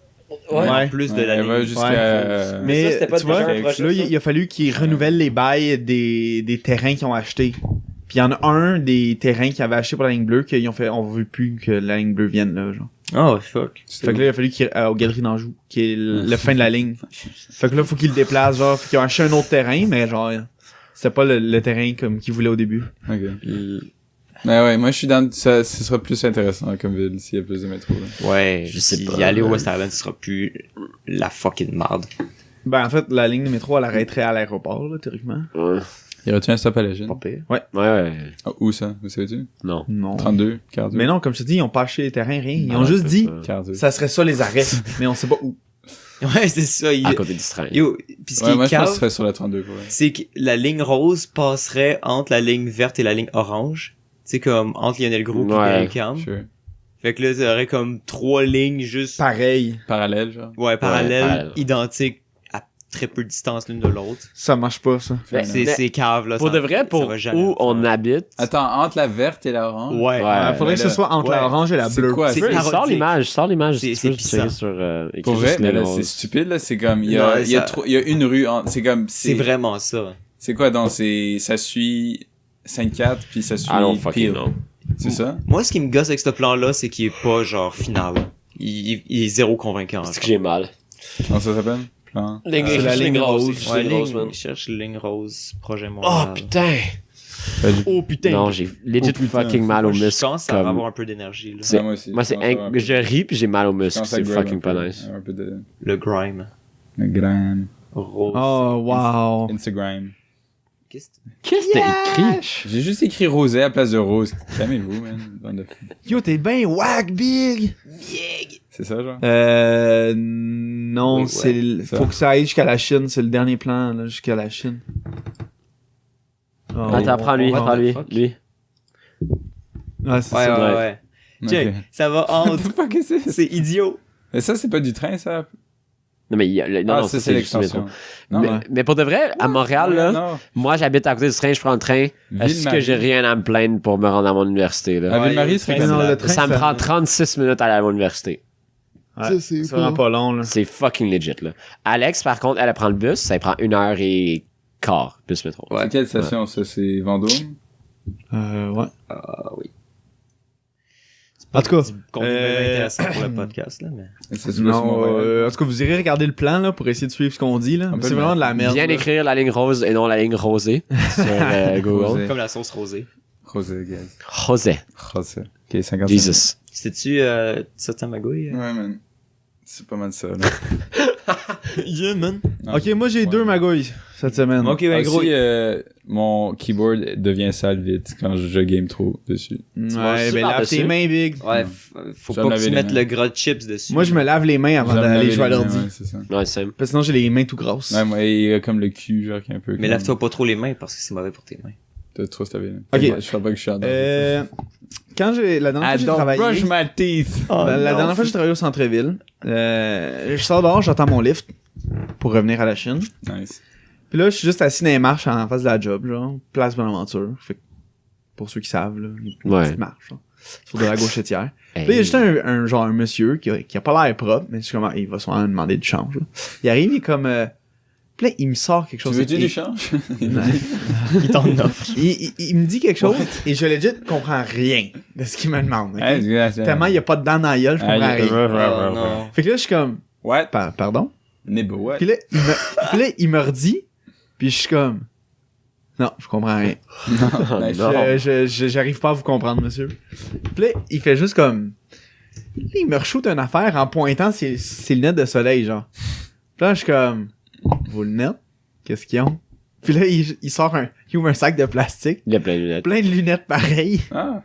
Ouais. En plus de la Elle va ligne. jusqu'à... Ouais. Mais ça, c'était pas tu vois, déjà un projet, là, ça? il a fallu qu'ils renouvellent les bails des terrains qu'ils ont achetés. Puis il y en a un des terrains qu'ils avaient acheté pour la ligne bleue qu'ils ont fait, on veut plus que la ligne bleue vienne là, genre. Oh, fuck. Fait que là, il a fallu qu'ils aux Galeries d'Anjou, qui est le fin de la ligne. Fait que là, faut qu'ils le déplacent, genre, faut qu'ils ont acheté un autre terrain, mais genre, c'était pas le terrain comme qu'ils voulaient au début. Ok. Mais ouais, moi je suis dans... Ça, ce sera plus intéressant comme ville s'il y a plus de métro, là. Ouais, Je sais si pas. y aller au West Island, ce sera plus la fucking marde. Ben, en fait, la ligne de métro, elle arrêterait à l'aéroport, là, théoriquement. Ouais. Y aurait-tu un stop à la Chine? Pas pire. Ouais. Ouais. Ah, où ça? Vous savez-tu? Non. Non. 32, 42. Mais non, comme je te dis, ils ont pas acheté les terrains, rien. Ils Ah, ont juste c'est dit, ça. 42. ça serait ça les arrêts, mais on sait pas où. Ouais, c'est ça. À côté du train. Yo, pis ce Ouais, qui moi est je pense que ce cave, serait sur la 32 pour vrai. c'est que la ligne rose passerait entre la ligne verte et la ligne orange. C'est comme entre Lionel Gros et Ouais. Gary Cam. Sure. Fait que là, t'aurais comme 3 lignes juste, Pareil. Parallèle, genre. ouais, parallèles, parallèle. identiques à très peu de distance l'une de l'autre. Ça marche pas, ça. Mais- C'est cave, là. Pour ça- de vrai, ça pour va jamais où on faire. habite. Attends, entre la verte et la orange? Ouais. Ouais. Faudrait que ce là, soit entre ouais. la orange et la C'est bleue. quoi? C'est ça? parodique. Sors l'image. C'est- si c'est tu veux, tu sais, pissant. sur, écrit Pour vrai, juste mais les là, roses. c'est stupide, là. C'est comme, il y Non, a, il y a ça- trop, il y a une rue c'est comme, C'est vraiment ça. C'est quoi, donc, ça suit 5-4, puis ça suit Ah non, fucking Peel. non. C'est ça? Moi, ce qui me gosse avec ce plan-là, c'est qu'il est pas, genre, final. Il est zéro convaincant. C'est que j'ai mal. Comment ça s'appelle? Plan. c'est la ligne rose. Ouais, ligne rose, man. je cherche ligne rose, projet Oh Montréal. putain! Oh putain. Non, j'ai legit Oh, putain. fucking mal au Moi, je muscle. pense à comme- avoir un peu d'énergie, là. C'est- moi aussi. Moi, c'est Je commence à avoir un peu- je ris puis j'ai mal au je muscle. commence à C'est grime fucking un peu, pas nice. Un peu de... Le grime. Le gram. Rose. Oh, wow. Instagram. Qu'est-ce que Qu'est-ce que t'as écrit? J'ai juste écrit rosé à place de rose. Calmez-vous, man. Bande de fous. Yo, t'es ben whack, big! C'est ça, genre? Non, Oui, c'est, ça. faut que ça aille jusqu'à la Chine, c'est le dernier plan, là, jusqu'à la Chine. Oh. Attends, prends-lui, what prends the lui. fuck? Lui. Ouais, c'est Ouais, ça. ouais, Ouais. ouais. Ok. Check, ça va What entre. the fuck is this? C'est idiot. Mais ça, c'est pas du train, ça? Non, mais non, Ah, ça, c'est juste le métro. l'extension. Non, Mais, ouais. mais pour de vrai, à Montréal, Ouais, là, non. moi, j'habite à côté du train, je prends le train. Est-ce que Ville-Marie. j'ai rien à me plaindre pour me rendre à mon université, là? Ah, Ouais, Ville-Marie le serait train, comme non, la- le train, Ça me ça- prend 36 minutes à aller à mon université. Ouais, c'est vraiment pas long, là. C'est fucking legit, là. Alex, par contre, elle prend le bus, ça lui prend 1h15, bus métro. C'est quelle station, ça? C'est Vendôme? Ouais. Ah oui. En tout cas, Du contenu bien intéressant pour le podcast, là, mais... Ça se voit sur mon non, voyage. en tout cas, vous irez regarder le plan, là, pour essayer de suivre ce qu'on dit, là. On peut C'est le vraiment de la merde. Bien là. écrire la ligne rose et non la ligne rosée sur Google. Rosé. Comme la sauce rosée. Rosé, guys. Rosé. Rosé. Ok, 50 Jesus. C'était-tu ça Tamagouille? Ouais, man. C'est pas mal ça, là. Yeah, man. Non, Ok, moi, j'ai 2 magouilles cette semaine. Ok, ben gros. Aussi, mon keyboard devient sale vite quand je game trop dessus. vas Ouais, aussi ben lave par-dessus? tes mains, Big. Ouais, faut Je vais pas me que tu laver mettes les le mains. gras de chips dessus. Moi, je me lave les mains avant J'aime d'aller laver jouer à les mains, l'ordi. ouais, c'est ça. Ouais, c'est Parce que sinon, j'ai les mains tout grosses. Ouais, moi, il y a comme le cul, genre, qui est un peu. Mais comme- lave-toi pas trop les mains parce que c'est mauvais pour tes mains. T'as trop stavé, là. Ok. Je crois pas que je suis en Quand la dernière fois que j'ai travaillé, my teeth. la dernière fois que j'ai travaillé au centre-ville, je sors dehors, j'attends mon lift pour revenir à la Chine. Nice. Puis là, je suis juste assis dans les marches en face de la job, genre, place Bonaventure. Fait que, pour ceux qui savent, là, une Ouais. petite marche, genre, sur de la gauchetière. Hey. Puis là, il y a juste un monsieur qui a pas l'air propre, mais je suis comme, il va sûrement me demander du change, là. Il arrive, il est comme, puis là, il me sort quelque Tu chose. veux-tu il, du change? Il t'en offre. il me dit quelque chose, et je legit comprends rien de ce qu'il me demande. ok? Tellement il y a pas de dents dans la gueule, je comprends rien. Oh non. Fait que là, je suis comme, What? pardon? Nibble, what? Puis là, il me redit, puis je suis comme, non, je comprends rien. Nice. non. J'arrive pas à vous comprendre, monsieur. Puis là, il fait juste comme, il me re-shoot une affaire en pointant ses lunettes de soleil, genre. Puis là, je suis comme, vos lunettes? Qu'est-ce qu'ils ont? Puis là, il sort il ouvre un sac de plastique, Il y a plein de lunettes. plein de lunettes pareilles. Ah,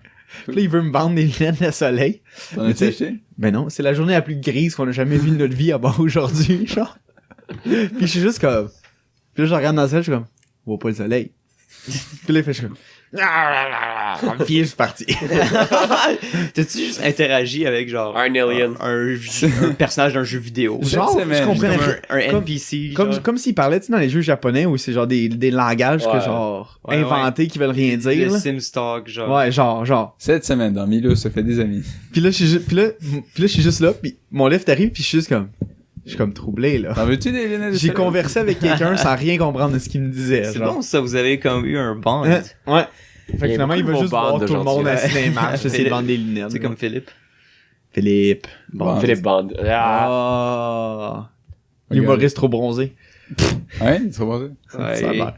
Puis là, il veut me vendre des lunettes de soleil. t'en Mais as tu sais- acheté? Ben non, c'est la journée la plus grise qu'on a jamais vue de notre vie à bord aujourd'hui, genre. Puis je suis juste comme... Puis là, je regarde dans le ciel, je suis comme... On voit pas le soleil. Puis là, il fait, je suis comme... Puis je suis parti. T'as-tu juste interagi avec genre Un alien. un personnage d'un jeu vidéo? Genre, Cette semaine, je comprenais Comme rien. un Comme- NPC. Comme, genre. comme s'il parlait, tu sais, dans les jeux japonais où c'est genre des langages que Ouais. genre Ouais, inventés qui veulent rien dire. Le là. Sims Talk, genre. Ouais, genre. Cette semaine, dans Milo se fait des amis. Puis là, je suis juste là, puis mon lift arrive, puis je suis juste comme... Je suis comme troublé, là. T'en veux-tu des lunettes de J'ai soleil? conversé avec quelqu'un sans rien comprendre de ce qu'il me disait. C'est genre. bon ça, vous avez comme eu un bond. Hein? Ouais. Fait Il y que a finalement, il beaucoup veut de juste mots voir bandes tout le monde aujourd'hui. assis dans les marches, essayer de Philippe. vendre des lunettes. C'est comme Philippe. Philippe. Bon. Philippe Bond. Ah. Ah. Regarde. Humoriste trop bronzé. Ouais, c'est trop bon. Ça a l'air.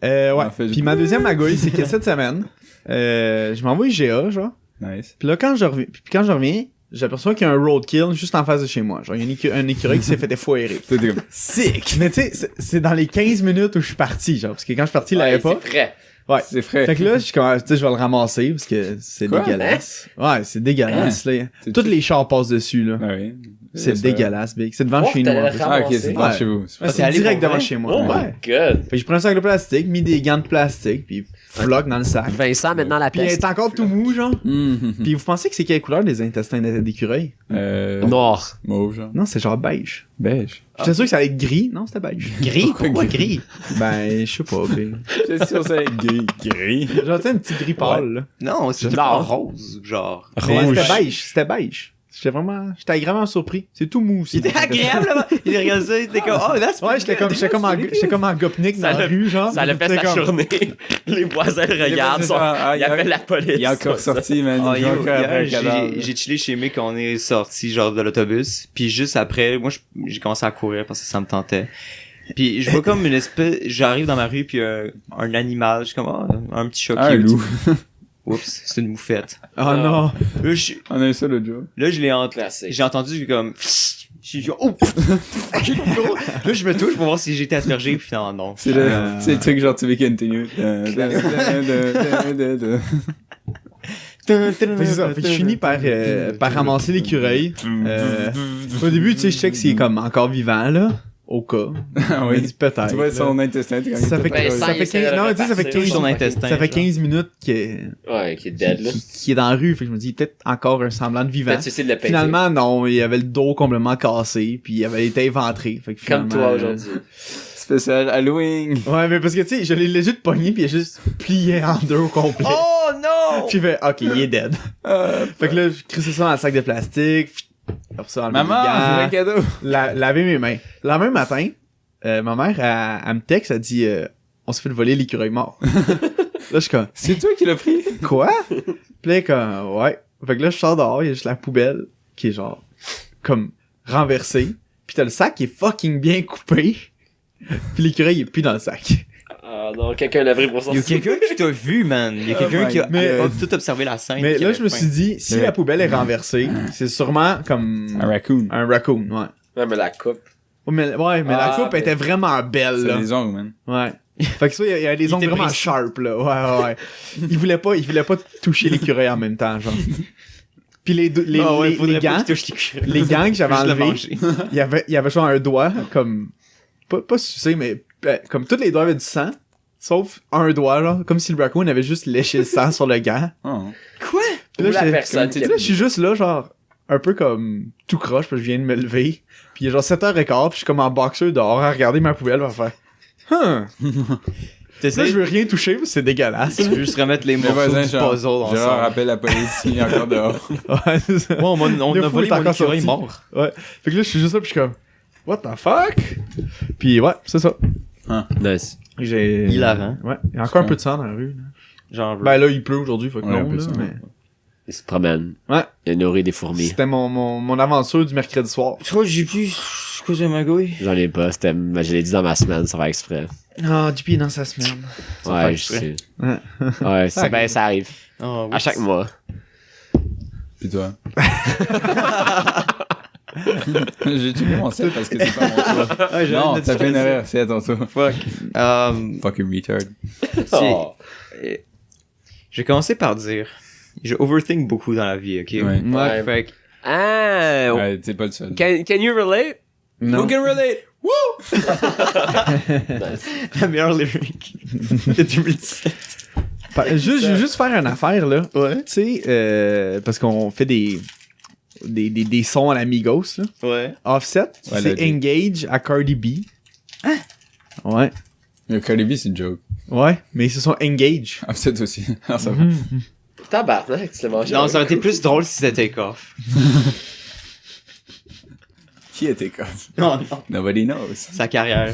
Ouais. En fait, Puis ma deuxième magouille, c'est que cette semaine, je m'envoie IGA, genre. Nice. Puis là, quand je reviens, j'aperçois qu'il y a un roadkill juste en face de chez moi. Genre, il y a un écureuil qui s'est fait foirer. T'es comme... Sick! Mais tu sais, c'est dans les 15 minutes où je suis parti, genre. Parce que quand je suis parti, il l'avait pas. C'est frais. Ouais. C'est frais. Fait que là, je suis comme, tu sais, je vais le ramasser parce que c'est Quoi? dégueulasse. Ouais, c'est dégueulasse, là. C'est- Tous les chars passent dessus, là. Ah oui. C'est ça. dégueulasse, Big. C'est devant Oh, chez nous, t'allais en le plus. Ah, ok, c'est devant Ouais. chez vous. Ouais, t'es c'est allé direct pour devant vrai? chez moi. Oh Ouais. my god. Fait que je prends un sac de plastique, mis des gants de plastique, puis floc dans le sac. Vincent, maintenant la Puis il peste. est encore tout mou, genre. Mhm. Puis vous pensez que c'est quelle couleur des intestins d'écureuil? Noir. Mauve, genre. Non, c'est genre beige. Beige. J'étais sûr que ça allait être gris. Non, c'était beige. Gris? Pourquoi gris? Ben, je sais pas, Big. J'étais sûr que ça allait être gris. Genre, tu sais, un petit gris pâle, là. Non, c'est Non. pas rose, genre. Mais Rouge. c'était beige. J'étais agréablement surpris. C'est tout mou aussi. Il était agréable là-bas. Il regardait ça, il était comme, oh, that's Ouais, j'étais comme en gopnik dans Ça la l'a- rue, genre. Ça l'a fait J'étais sa comme- journée. Les voisins le regardent. Il appelle la police. Il est encore sorti, man. Ah, Il est yo, encore après un hier, cadavre. j'ai chillé chez moi quand on est sorti genre de l'autobus, puis juste après, moi j'ai commencé à courir parce que ça me tentait. Puis je vois comme une espèce, j'arrive dans ma rue puis un animal, je suis comme un petit chat Ah, un cute. loup. Oups, c'est une moufette. Oh non. Là, On a eu ça l'autre jour. je l'ai Classique. j'ai entendu comme j'ai dit oh là je me touche pour voir si j'étais aspergé puis non. C'est le truc genre tu veux continue. Fait que c'est ça. Fait que je finis par ramasser l'écureuil. Au début, tu sais, je sais que c'est comme encore vivant, là. Au cas. Ah On me oui. dit peut-être. Tu vois là. son intestin. t'es comme- Ça fait, Vincent, ça il fait essaie 15, de non, tu sais, ça fait repartir. 15, Son intestin. ça fait genre. 15 minutes qu'il Ouais, qui est dead, là. est dans la rue. Fait que je me dis, peut-être encore un semblant de vivant. Peut-être tu essaies de le péter. Finalement, non, il avait le dos complètement cassé, puis il avait été éventré. Fait que Comme finalement, toi aujourd'hui. Spécial Halloween. Ouais, mais parce que tu sais, je l'ai léger de pogné, puis il a juste plié en deux au complet. Oh non! Puis il fait, ok, il est dead. Fait que là, je crissais ça dans le sac de plastique. Après ça, enlever Maman, les j'ai gants, un cadeau. laver mes mains. Le même matin, ma mère, elle me texte, elle dit, on s'est fait voler l'écureuil mort. Là, je suis comme, C'est toi qui l'as pris? quoi? Puis là, comme, ouais. Fait que là, je sors dehors, il y a juste la poubelle qui est genre, comme, renversée. Pis t'as le sac qui est fucking bien coupé. Pis l'écureuil il est plus dans le sac. Ah non, quelqu'un l'a pris pour ça. Il y a quelqu'un qui t'a vu, man. Il y a quelqu'un my qui a God. tout observé la scène. Mais qui là, avait je me faim. suis dit, si Ouais. la poubelle est renversée, c'est sûrement comme Un raccoon. un raccoon, ouais. Ouais, mais la coupe. Ouais, mais la Ah, coupe mais- était vraiment belle, C'est là. des ongles, man. Ouais. Fait que ça, il y a des Il ongles était vraiment précis. sharp, là. Ouais. Il voulait pas toucher l'écureuil en même temps, genre. Puis les Ah ouais, les faudrait pas gants, qu'il touche l'écureuil. les gants que j'avais Juste le enlevés, manger. il y avait genre un doigt, comme, pas sucé, mais, comme tous les doigts avaient du sang, sauf un doigt, genre, comme si le raccoon avait juste léché le sang sur le gant. Oh. Quoi? Puis là, Ou la j'étais- personne puis qui a là, je suis juste là, genre, un peu comme tout croche, parce que je viens de me lever. Puis il est genre 7h15, puis je suis comme en boxeur dehors à regarder ma poubelle, à faire. Là, T'essayes je veux rien toucher, parce que c'est dégueulasse. tu veux juste remettre les Les morceaux voisins, du genre, puzzle genre, ensemble. rappelle la police, il est encore dehors. Ouais, c'est ça. Ouais, on Le a fou volé est mon encore écureuil sorti. mort. Ouais. Fait que là, je suis juste là, puis je suis comme, what the fuck? Puis ouais, c'est ça. Nice. J'ai. Hilarant. Ouais. Il y a encore un peu de sang dans la rue, là. Genre, Ben là, il pleut aujourd'hui, faut que Ouais, un non, peu de là, sang. mais. Il se promène. Ouais. Il a nourri des fourmis. C'était mon aventure du mercredi soir. je crois que j'ai plus. Je crois que j'ai magouille. J'en ai pas, c'était, je l'ai dit dans ma semaine, ça va exprès. Ah, du pied dans sa semaine. Ça fait Ouais, je exprès. sais. Ouais. Ouais, c'est, ben, ça arrive. Oh, oui. À chaque mois. Puis toi? J'ai checké mon set parce que c'est pas mon tour. Ah, j'ai Non, hâte de t'as fait une dire ça. erreur, c'est à ton tour. Fuck. Fucking retard. Oh. Je vais commencer par dire. Je overthink beaucoup dans la vie, ok? Ouais. Ouais. Fait que. Ah! Ouais, t'es pas le seul. Can you relate? Non. Who can relate? Woo! La meilleure lyric de 2017. Je veux juste faire une affaire, là. Ouais. Tu sais, parce qu'on fait des sons à l'Amigos, là. Ouais. Offset, Ouais, c'est logique. Engage à Cardi B. Hein? Ouais. Le Cardi B, c'est une joke. Ouais, mais ils se sont Engage. Offset aussi. Alors, ça va. Tabarnak, tu l'as mangé. Non, ça aurait été plus drôle si c'était Take Off. Qui était comme? Non, non. Nobody knows. Sa carrière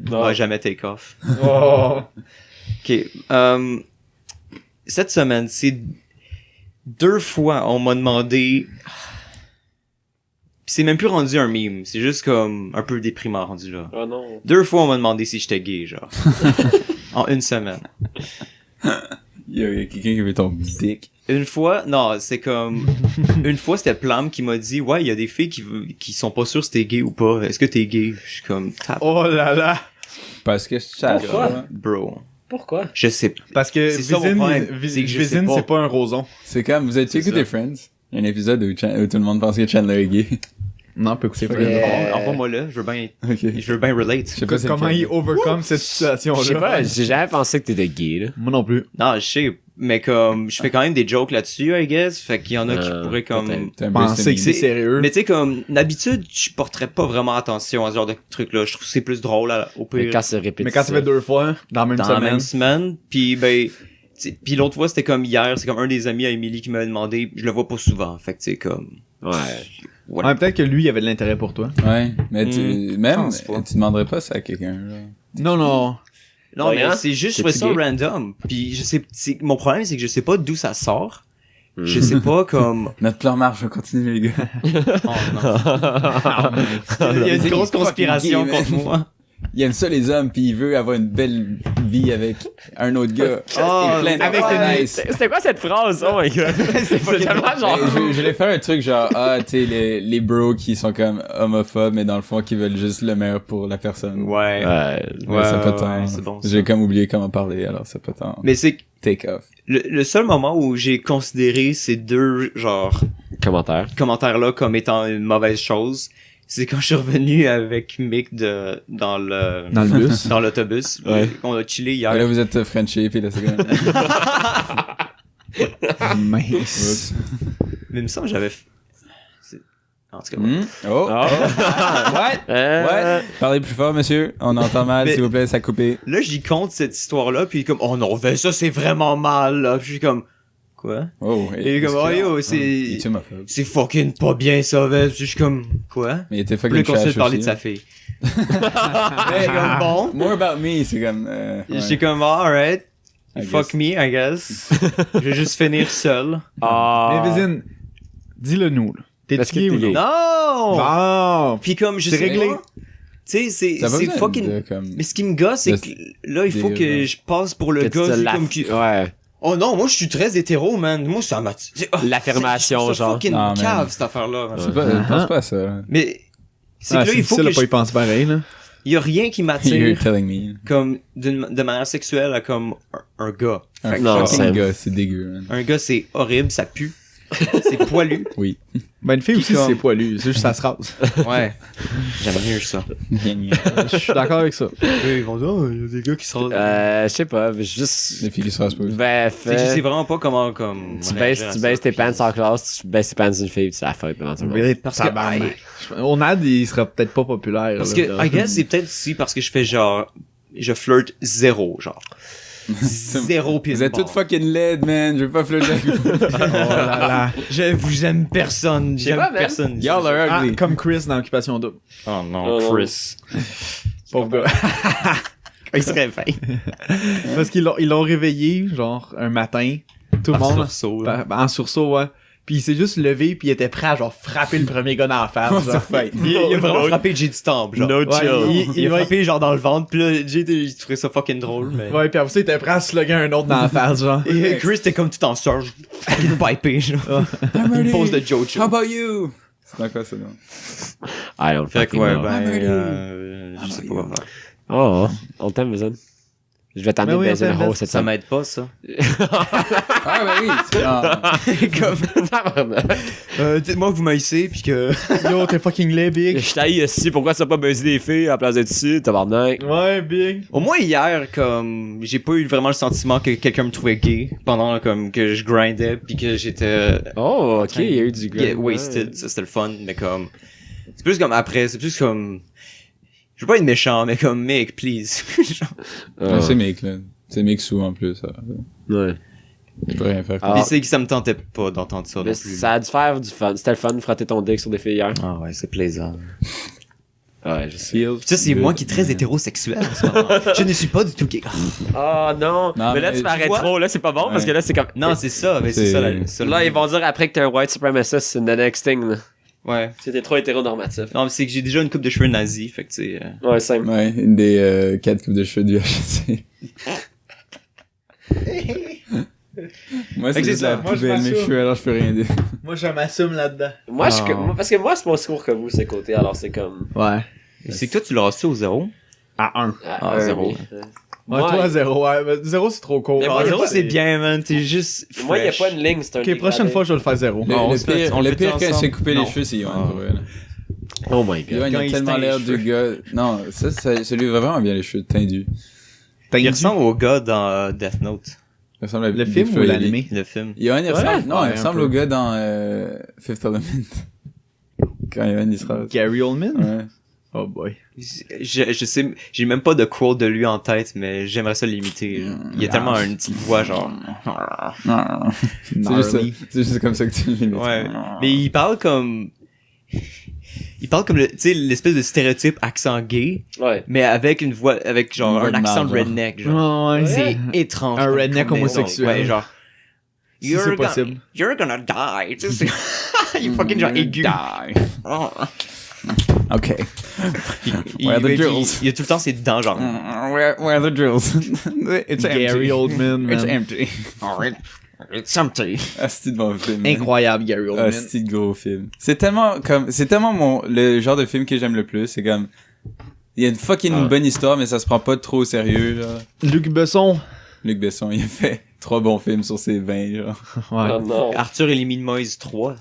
va jamais Take Off. Oh. Ok. Cette semaine, c'est 2 fois on m'a demandé. Pis c'est même plus rendu un meme, c'est juste comme un peu déprimant rendu là. Oh non. 2 fois on m'a demandé si j'étais gay, genre. En une semaine. Il y a quelqu'un qui veut ton dick. Une fois, non, c'est comme. Une fois, c'était Plum qui m'a dit, ouais, il y a des filles qui sont pas sûres si t'es gay ou pas. Est-ce que t'es gay? Je suis comme, tap, Oh là là. Parce que ça Pourquoi? bro. Pourquoi? Je sais pas. Parce que C'est ça mon Vizine, problème, c'est que je sais Vizine, pas. c'est pas un roson. C'est comme, vous avez écouté Friends? Il y a un épisode où, où tout le monde pense que Chandler est gay. Non, on peut écouter Friends. Yeah. Envoie-moi là, je veux bien Ok. relate. Je sais pas c'est Comment lequel. il overcome cette Je situation-là. sais pas, j'ai jamais pensé que t'étais gay, là. Moi non plus. Non, je sais, mais comme, je fais quand même des jokes là-dessus, I guess. Fait qu'il y en a qui pourraient comme. peut-être. T'es un Penser que c'est c'est sérieux. Mais tu sais, comme, d'habitude, je porterais pas vraiment attention à ce genre de truc-là. Je trouve que c'est plus drôle au Mais pire. quand c'est répétitif. Mais quand ça fait 2 fois, dans la même dans semaine. la même semaine. Puis ben, puis l'autre fois c'était comme hier, c'est comme un des amis à Emily qui m'avait demandé, je le vois pas souvent, fait que tu sais comme. Ouais. Ouais, peut-être que lui, il avait de l'intérêt pour toi. Ouais, mais tu, même, pense pas. tu demanderais pas ça à quelqu'un, là. Non, non. Non Ouais, mais hein? c'est juste je trouvais C'est-tu ça gay? random. Puis je sais, mon problème c'est que je sais pas d'où ça sort. Je sais pas comme. Notre plan marche, on continue, les gars. Oh non. Il y a une grosse fucking conspiration gay, contre man. moi. Il aime ça, les hommes, pis il veut avoir une belle vie avec un autre gars. Oh, plein de avec avec une- C'était quoi cette phrase? Oh my god. c'est tellement genre. Je voulais faire un truc genre, tu sais, les bros qui sont comme homophobes, mais dans le fond, qui veulent juste le meilleur pour la personne. Ouais. Ouais. Ouais, ça peut tant. c'est bon. ça. J'ai comme oublié comment parler, alors ça peut tant. Mais c'est Take off. le seul moment où j'ai considéré ces deux genre Commentaire. commentaires-là comme étant une mauvaise chose, c'est quand je suis revenu avec Mick dans Dans le bus. dans l'autobus. Ouais. On a chillé Et là, hier. vous êtes Frenchie, pis là, c'est comme... Mince. Mais il me semble que j'avais... En tout cas, Oh! What? Ouais. Parlez plus fort, monsieur. On entend mal, Mais- s'il vous plaît, ça a coupé. là, j'y compte cette histoire-là, puis comme, oh non, ben ça, c'est vraiment mal, là. Puis je suis comme, quoi? Oh, Et comme, oh yo, Il c'est... est homophobe. C'est fucking pas bien, ça, ben. Puis je suis comme, quoi? Mais il était Puis fucking là, il continue trash de parler aussi. de sa fille. Et comme, bon. More about me, c'est comme... ouais. J'étais comme, alright. I Fuck me, I guess. Je vais juste finir seul. Ah. Mais Vizine, dis-le nous, là. Est-ce que T'es-tu gay t'es ou non? gay? Non! Bon! Puis comme, je C'est sais réglé. pas, tu sais, Ça va c'est besoin fucking... de, comme... Mais ce qui me gosse, c'est de- que là, il faut des- que je passe pour le Que tu gars, te c'est la- comme qui... Ouais. Oh non, moi je suis très hétéro, man. Moi ça m'a... L'affirmation, c'est genre. fucking Non, man. cave, cette affaire-là. Je sais pas, je pense pas à ça. là. Mais c'est Ah, que là, il faut difficile que de pas y je... penser pareil, là. Il y a rien qui You're m'attire telling me. comme de manière sexuelle à comme un gars. Fait que Non, genre, c'est- Fucking gars, c'est dégueu, man. un gars c'est horrible, ça pue. C'est poilu. Oui. Ben, une fille Puis aussi, comme- c'est poilu. C'est juste ça se rase. Ouais. J'aime mieux ça. Je suis d'accord avec ça. Ils vont dire, oh, il y a des gars qui sont... Je sais pas, mais juste. Les filles qui se rasent pas. Ben, C'est que je sais vraiment pas comment comme... Tu baisses tes pants en classe, tu baisses tes pants d'une fille, puis c'est la fête éventuellement. Parce que... Au NAD, il sera peut-être pas populaire. Parce là. que, I guess, c'est peut-être aussi parce que je fais genre... Je flirte zéro, genre. Zéro pied Vous de êtes toutes barre. fucking laid, man. Je veux pas flirter avec vous. Oh là là. Je vous aime personne. sais J'aime pas, man. personne. Y'all are Ah, ugly. comme Chris dans Occupation Double. Oh Oh non, non. Chris. Pauvre gars. Il se réveille. Parce qu'ils l'ont réveillé, genre, un matin. Tout le monde. En sursaut, ouais. Puis il s'est juste levé, puis il était prêt à, genre, frapper le premier gars dans la face. Genre. Il a vraiment frappé Jay du temple, genre. No Ouais, chill. Il a frappé genre dans le ventre, pis là, Jay, il trouvait ça fucking drôle, mais... Ouais, puis après ça, il était prêt à slugger un autre dans la face, genre. Et Chris était comme tout en surge, fucking pipé, genre. Une pose de Jojo. How about you? C'est dans quoi ça, non? I don't Fait que fucking ouais, know. je sais pas quoi faire. Oh, on t'aime, Vision. Je vais t'amener Ben oui, baiser on le t'aime, rose cette Ça semaine. m'aide pas, ça. Ah, bah oui. Dites-moi que vous m'haïssez, pis que... Yo, t'es fucking laid, big. Je t'haïs ici, pourquoi tu n'as pas baisé des filles à la place d'être ici, tabarnak? Ouais, big. Au moins hier, comme, j'ai pas eu vraiment le sentiment que quelqu'un me trouvait gay pendant comme que je grindais pis que j'étais Oh, ok, il y a eu du get gars. wasted, ça c'était le fun, mais comme, c'est plus comme après, c'est plus comme, je veux pas être méchant, mais comme, mec, please. Genre, Ouais, c'est mec, là. C'est mec sous en plus. Ça. Ouais. Je peux rien faire. Ah. mais c'est que ça me tentait pas d'entendre ça Mais non plus. ça a dû faire du fun. C'était le fun de frotter ton dick sur des filles hier. Ah ouais, c'est plaisant. Ouais, je sais. Ça, c'est moi qui est très hétérosexuel en ce moment. Je ne suis pas du tout gay. Oh non. Non, mais là, mais tu tu parais vois? trop. Là, c'est pas bon parce Ouais. que là, c'est comme. Non, c'est ça, mais c'est ça, Là, ils vont dire après que t'es un white supremacist, c'est the next thing. Là. Ouais. C'était trop hétéronormatif. Non, mais c'est que j'ai déjà une coupe de cheveux nazie, fait que tu sais, Ouais, simple. Ouais, une des 4 coupes de cheveux du HEC. Moi, Fait c'est que juste c'est ça. la Moi, je poubelle, mes m'assume. cheveux, alors je peux rien dire. Moi, je m'assume là-dedans. Moi, Ah. parce que moi, c'est mon secours que vous, c'est côté, alors c'est comme. Ouais. c'est que toi, tu l'auras su au zéro. À 1. Ah, zéro. Ouais, toi, à 0. Ouais, mais 0, c'est trop court. Mais Ah, moi, zéro, pas- c'est bien, man. T'es juste. Moi, il y a fresh. pas une ligne, c'est un Ok, prochaine fois, je vais le faire 0. Le, on le se fait- pire, on le le pire fait quand il s'est ensemble? coupé Non. les cheveux, c'est Yohan, Ah. pour vrai, là. Oh my god. Yohan, il Quand a il se tellement teint l'air les du cheveux. gars... Non, ça lui va vraiment bien, les cheveux tendus. Il ressemble au gars dans Death Note, Il ressemble à Le Big film ou Flo et Oli. l'animé? le film. Yohan, il ressemble... Non, Ouais, il un ressemble peu. au gars dans Fifth Element. Quand Yohan, il se rase. Gary Oldman? Ouais. Oh boy. Je sais, j'ai même pas de quote de lui en tête, mais j'aimerais ça l'imiter. Là. Il a tellement une petite voix, genre. C'est juste ça. C'est juste comme ça que tu l'imites. Ouais. Mais il parle comme. Il parle comme tu sais, l'espèce de stéréotype accent gay, Ouais. mais avec une voix, avec genre Une voix un de accent marde, genre. redneck, genre. Ouais, C'est étrange. Un comme redneck combinaison. homosexuel. Ouais, genre. Si c'est possible. You're gonna die. Tu sais, c'est- il est fucking genre aigu. Oh. Ok. Il, Where are the il- drills? il a tout le temps ses dents, genre. Where are the drills? It's Gary empty. Oldman, It's man. empty. It's empty. Asti de bon film. man. Incroyable, Gary Oldman. Asti de gros film. C'est tellement le genre de film que j'aime le plus. C'est comme, il y a une fucking bonne histoire, mais ça se prend pas trop au sérieux, genre. Luc Besson. Luc Besson, il a fait 3 bons films sur ses 20, genre. Ouais. Oh non. Arthur et les Mines 3.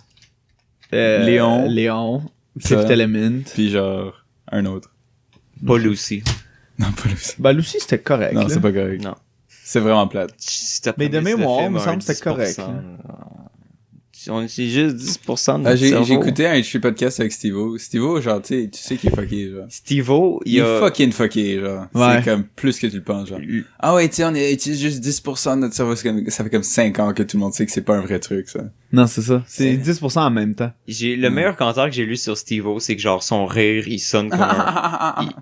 Léon. Léon. Ça. Fifth Element. Puis genre, un autre. Pas Lucy. Non, pas Lucy. Ben, Lucy, c'était correct. Non, là. c'est pas correct. Non. C'est vraiment plate. Si t'as Mais de promis ce mémoire, film me à semble un que c'était correct, 10%, C'est juste 10% de notre J'ai cerveau. écouté un History podcast avec Steve-O. Steve-O, genre, tu sais qu'il est fucké, genre. Steve-O, Il est fucking fucké, genre. Ouais. C'est comme plus que tu le penses, genre. Ah ouais, tu sais, on utilise juste 10% de notre cerveau. Ça fait comme 5 ans que tout le monde sait que c'est pas un vrai truc, ça. Non, c'est ça. C'est 10% en même temps. Le meilleur commentaire que j'ai lu sur Steve-O, c'est que genre son rire, il sonne comme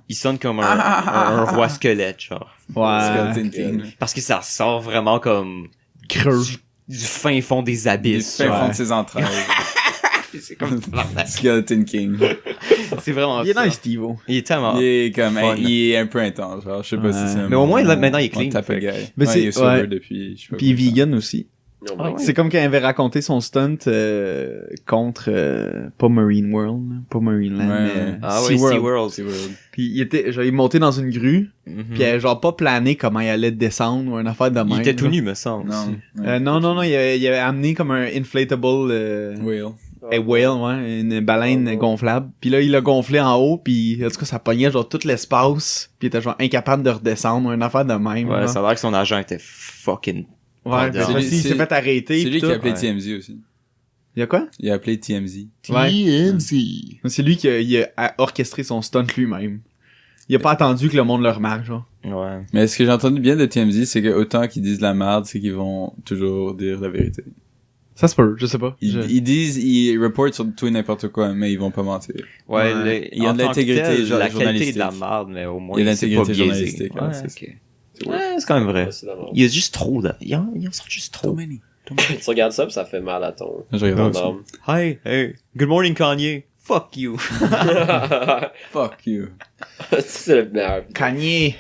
il sonne comme un roi squelette, genre. Skeleton King. Parce que ça sort vraiment comme Creux. du fin fond des Du abysses. fin fond genre. de ses entrailles. C'est comme Skeleton King. c'est vraiment Il est ça. nice, Steve-O. Il est tellement Il est comme, fun. il est un peu intense, genre. Je sais pas si c'est un Mais au moins, bon- là, maintenant, il est clean, on tape fait le que- gars. Mais Ouais, c'est- il est sober ouais. depuis, je sais pas Puis il est combien de temps. vegan aussi. Oh Ah my ouais. God. C'est comme quand il avait raconté son stunt contre, pas Marine World, pas Marineland, Ouais, mais ouais. Ah ouais, SeaWorld. SeaWorld. Puis il était, genre, il montait dans une grue, Mhm. puis il avait genre pas plané comment il allait descendre ou une affaire de même. Il était tout là. nu, me semble. Non. Non, il avait amené comme un inflatable Whale. whale, ouais, une baleine Oh. gonflable. Puis là, il l'a gonflé en haut, puis en tout cas, ça pognait genre tout l'espace, puis il était genre incapable de redescendre, une affaire de même. Ouais, là. ça a l'air que son agent était fucking... Ouais, Ah, parce que c'est- il s'est c'est- fait arrêter. C'est lui puis qui a tout. appelé ouais. TMZ aussi. Il y a quoi? Il a appelé TMZ. Ouais. TMZ. C'est lui qui a orchestré son stunt lui-même. Il a pas attendu que le monde le remarque, genre. Ouais. Mais ce que j'ai entendu bien de TMZ, c'est que autant qu'ils disent la merde, c'est qu'ils vont toujours dire la vérité. Ça se peut, je sais pas. Ils reportent sur tout et n'importe quoi, mais ils vont pas mentir. Ouais, Ouais. Il y a en de tant que l'intégrité tel, la qualité journalistique. de la merde, mais au moins, Il y a c'est pas l'intégrité biaisé. journalistique, Ouais, ouais, c'est ok. Ouais, c'est quand même vrai. Ouais, c'est d'abord. Il y a juste trop de... Il y en sort juste trop. Tu regardes ça pis ça fait mal à ton Je regarde ton ça. âme. Hey, good morning Kanye. Fuck you. Fuck you. C'est le meilleur. Kanye!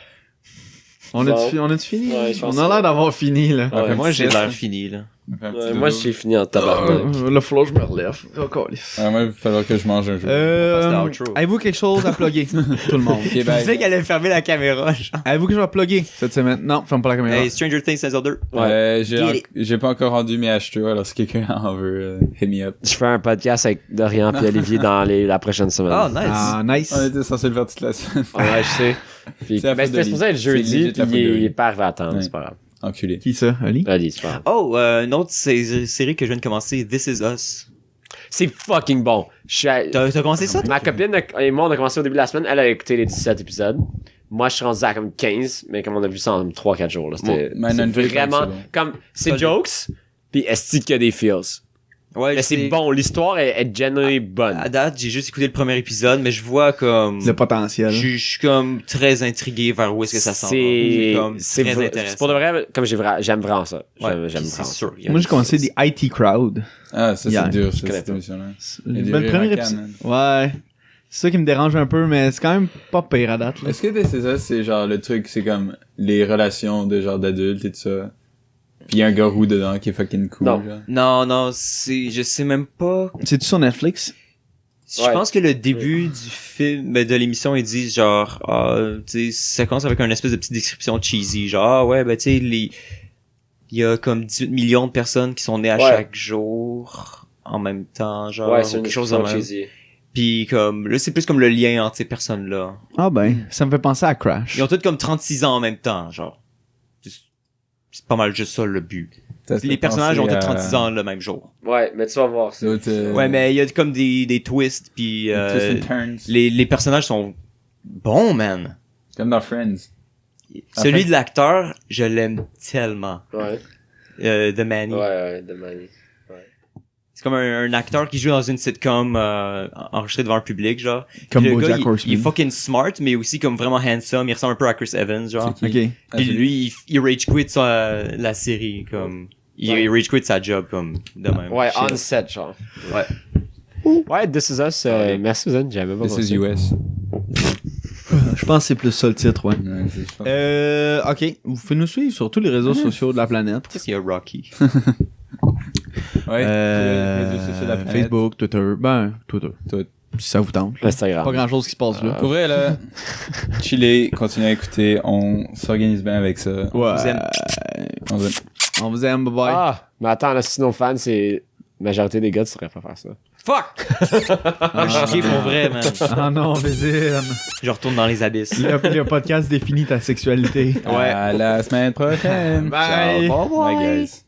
On Bon. a-tu fini? Ouais, je pense On a que- l'air d'avoir fini, là. Ouais, moi, j'ai c'est- l'air fini, là. On fait un petit Ouais, dodo. moi, j'ai fini en tabarnak. Là, faut que je me relève. Oh, câlisse. Ouais, moi, il va falloir que je mange un jour. Euh, C'était outro. avez-vous quelque chose à plugger, tout le monde? Ok, Je bye. disais qu'elle allait fermer la caméra, genre. Avez-vous quelque chose à plugger cette semaine? Non, ferme pas la caméra. Hey, Stranger Things saison 2. J'ai pas encore rendu mes H2, alors si quelqu'un en veut, hit me up. Je fais un podcast avec Dorian et Olivier dans la prochaine semaine. Oh, nice. Ah, nice. On était censé le faire toute la semaine. Ouais, je sais. Puis, C'est la ben, faute c'était d'Oli. supposé être C'est jeudi, legit la puis faute il d'Oli. est pas arrivé à temps, Ouais. c'est pas grave. Enculé. Qui ça, Ali? Allez, c'est pas grave. Oh, une autre série que je viens de commencer, This Is Us. C'est fucking bon. Je suis à- T'as commencé ça? Ma copine et moi, on a commencé au début de la semaine. Elle a écouté les 17 épisodes. Moi, je suis rendu à comme 15, mais comme on a vu ça en 3-4 jours. Là, c'était Bon, Man c'est on Fire, vraiment c'est bon. comme... C'est Solide. jokes, puis est-ce qu'il y a des feels. Ouais, Mais c'est bon. L'histoire est generally bonne. À date, j'ai juste écouté le premier épisode, mais je vois comme... Le potentiel. Je suis comme très intrigué vers où est-ce que ça s'en va. C'est comme très intéressant. Pour de vrai, comme j'aime vraiment ça. Ouais, J'aime puis vraiment c'est ça. sûr. Moi, j'ai commencé des IT Crowd. Ah, ça, Yeah. c'est dur, Je ça, connais cette pas. émission-là. Il y a des Le rires premier à épisode. canne, Ouais. C'est ça qui me dérange un peu, mais c'est quand même pas pire à date, là. Est-ce que This Is Us, c'est genre le truc, c'est comme les relations de genre d'adultes et tout ça? Pis y a un gars roux dedans qui est fucking cool, Non. genre. Non, je sais même pas. C'est-tu sur Netflix? Je Ouais. pense que le début du film, de l'émission, ils disent genre, tu sais, ça commence avec une espèce de petite description cheesy, genre, ah ouais, ben tu sais, il y a comme 18 millions de personnes qui sont nées à Ouais. chaque jour, en même temps, genre, Ouais, ou c'est une quelque chose de chose même. cheesy. Puis comme, là, c'est plus comme le lien entre ces personnes-là. Ah ben, ça me fait penser à Crash. Ils ont tous comme 36 ans en même temps, genre. C'est pas mal juste ça le but. Ça fait Les personnages ont penser tous à 36 ans le même jour. Ouais, mais tu vas voir ça. d'autres, Ouais, mais il y a comme des twists, puis Twists and turns. les personnages sont bons, man. Comme dans Friends. Celui Enfin. de l'acteur, je l'aime tellement. Ouais, The Manny. ouais, de Manny. C'est comme un acteur qui joue dans une sitcom enregistrée devant un public, genre. Comme Puis le BoJack gars, Horseman. il est fucking smart, mais aussi comme vraiment handsome. Il ressemble un peu à Chris Evans, genre. C'est qui? Ok. Ah, Puis j'ai- lui, il rage quit la série, comme... Il rage quit sa job, comme, de même. Ouais, Shit. on set, genre. Ouais. Ouais, This Is Us, merci, vous j'avais pas This pensé. is US. Je pense que c'est plus ça le titre, ouais. Ouais, c'est ça. Ok. Vous pouvez nous suivre sur tous les réseaux sociaux de la planète. Qu'est-ce qu'il y a Rocky? Ouais, les réseaux sociaux de la planète. Facebook, Twitter. Ben, Twitter. Tout. Si ça vous tente. Instagram. Pas grand chose qui se passe là. Pour vrai, là, chiller, continuez à écouter, on s'organise bien avec ça. Ouais. vous aime. On va- On vous aime, bye bye. Ah, mais attends, là, si nos fans, c'est majorité des gars, tu saurais pas faire ça. Fuck! Je kiffe pour vrai, man. Ah non, Vézine. Je retourne dans les abysses. Le podcast définit ta sexualité. À la semaine prochaine. Bye. Ciao. Bye, guys.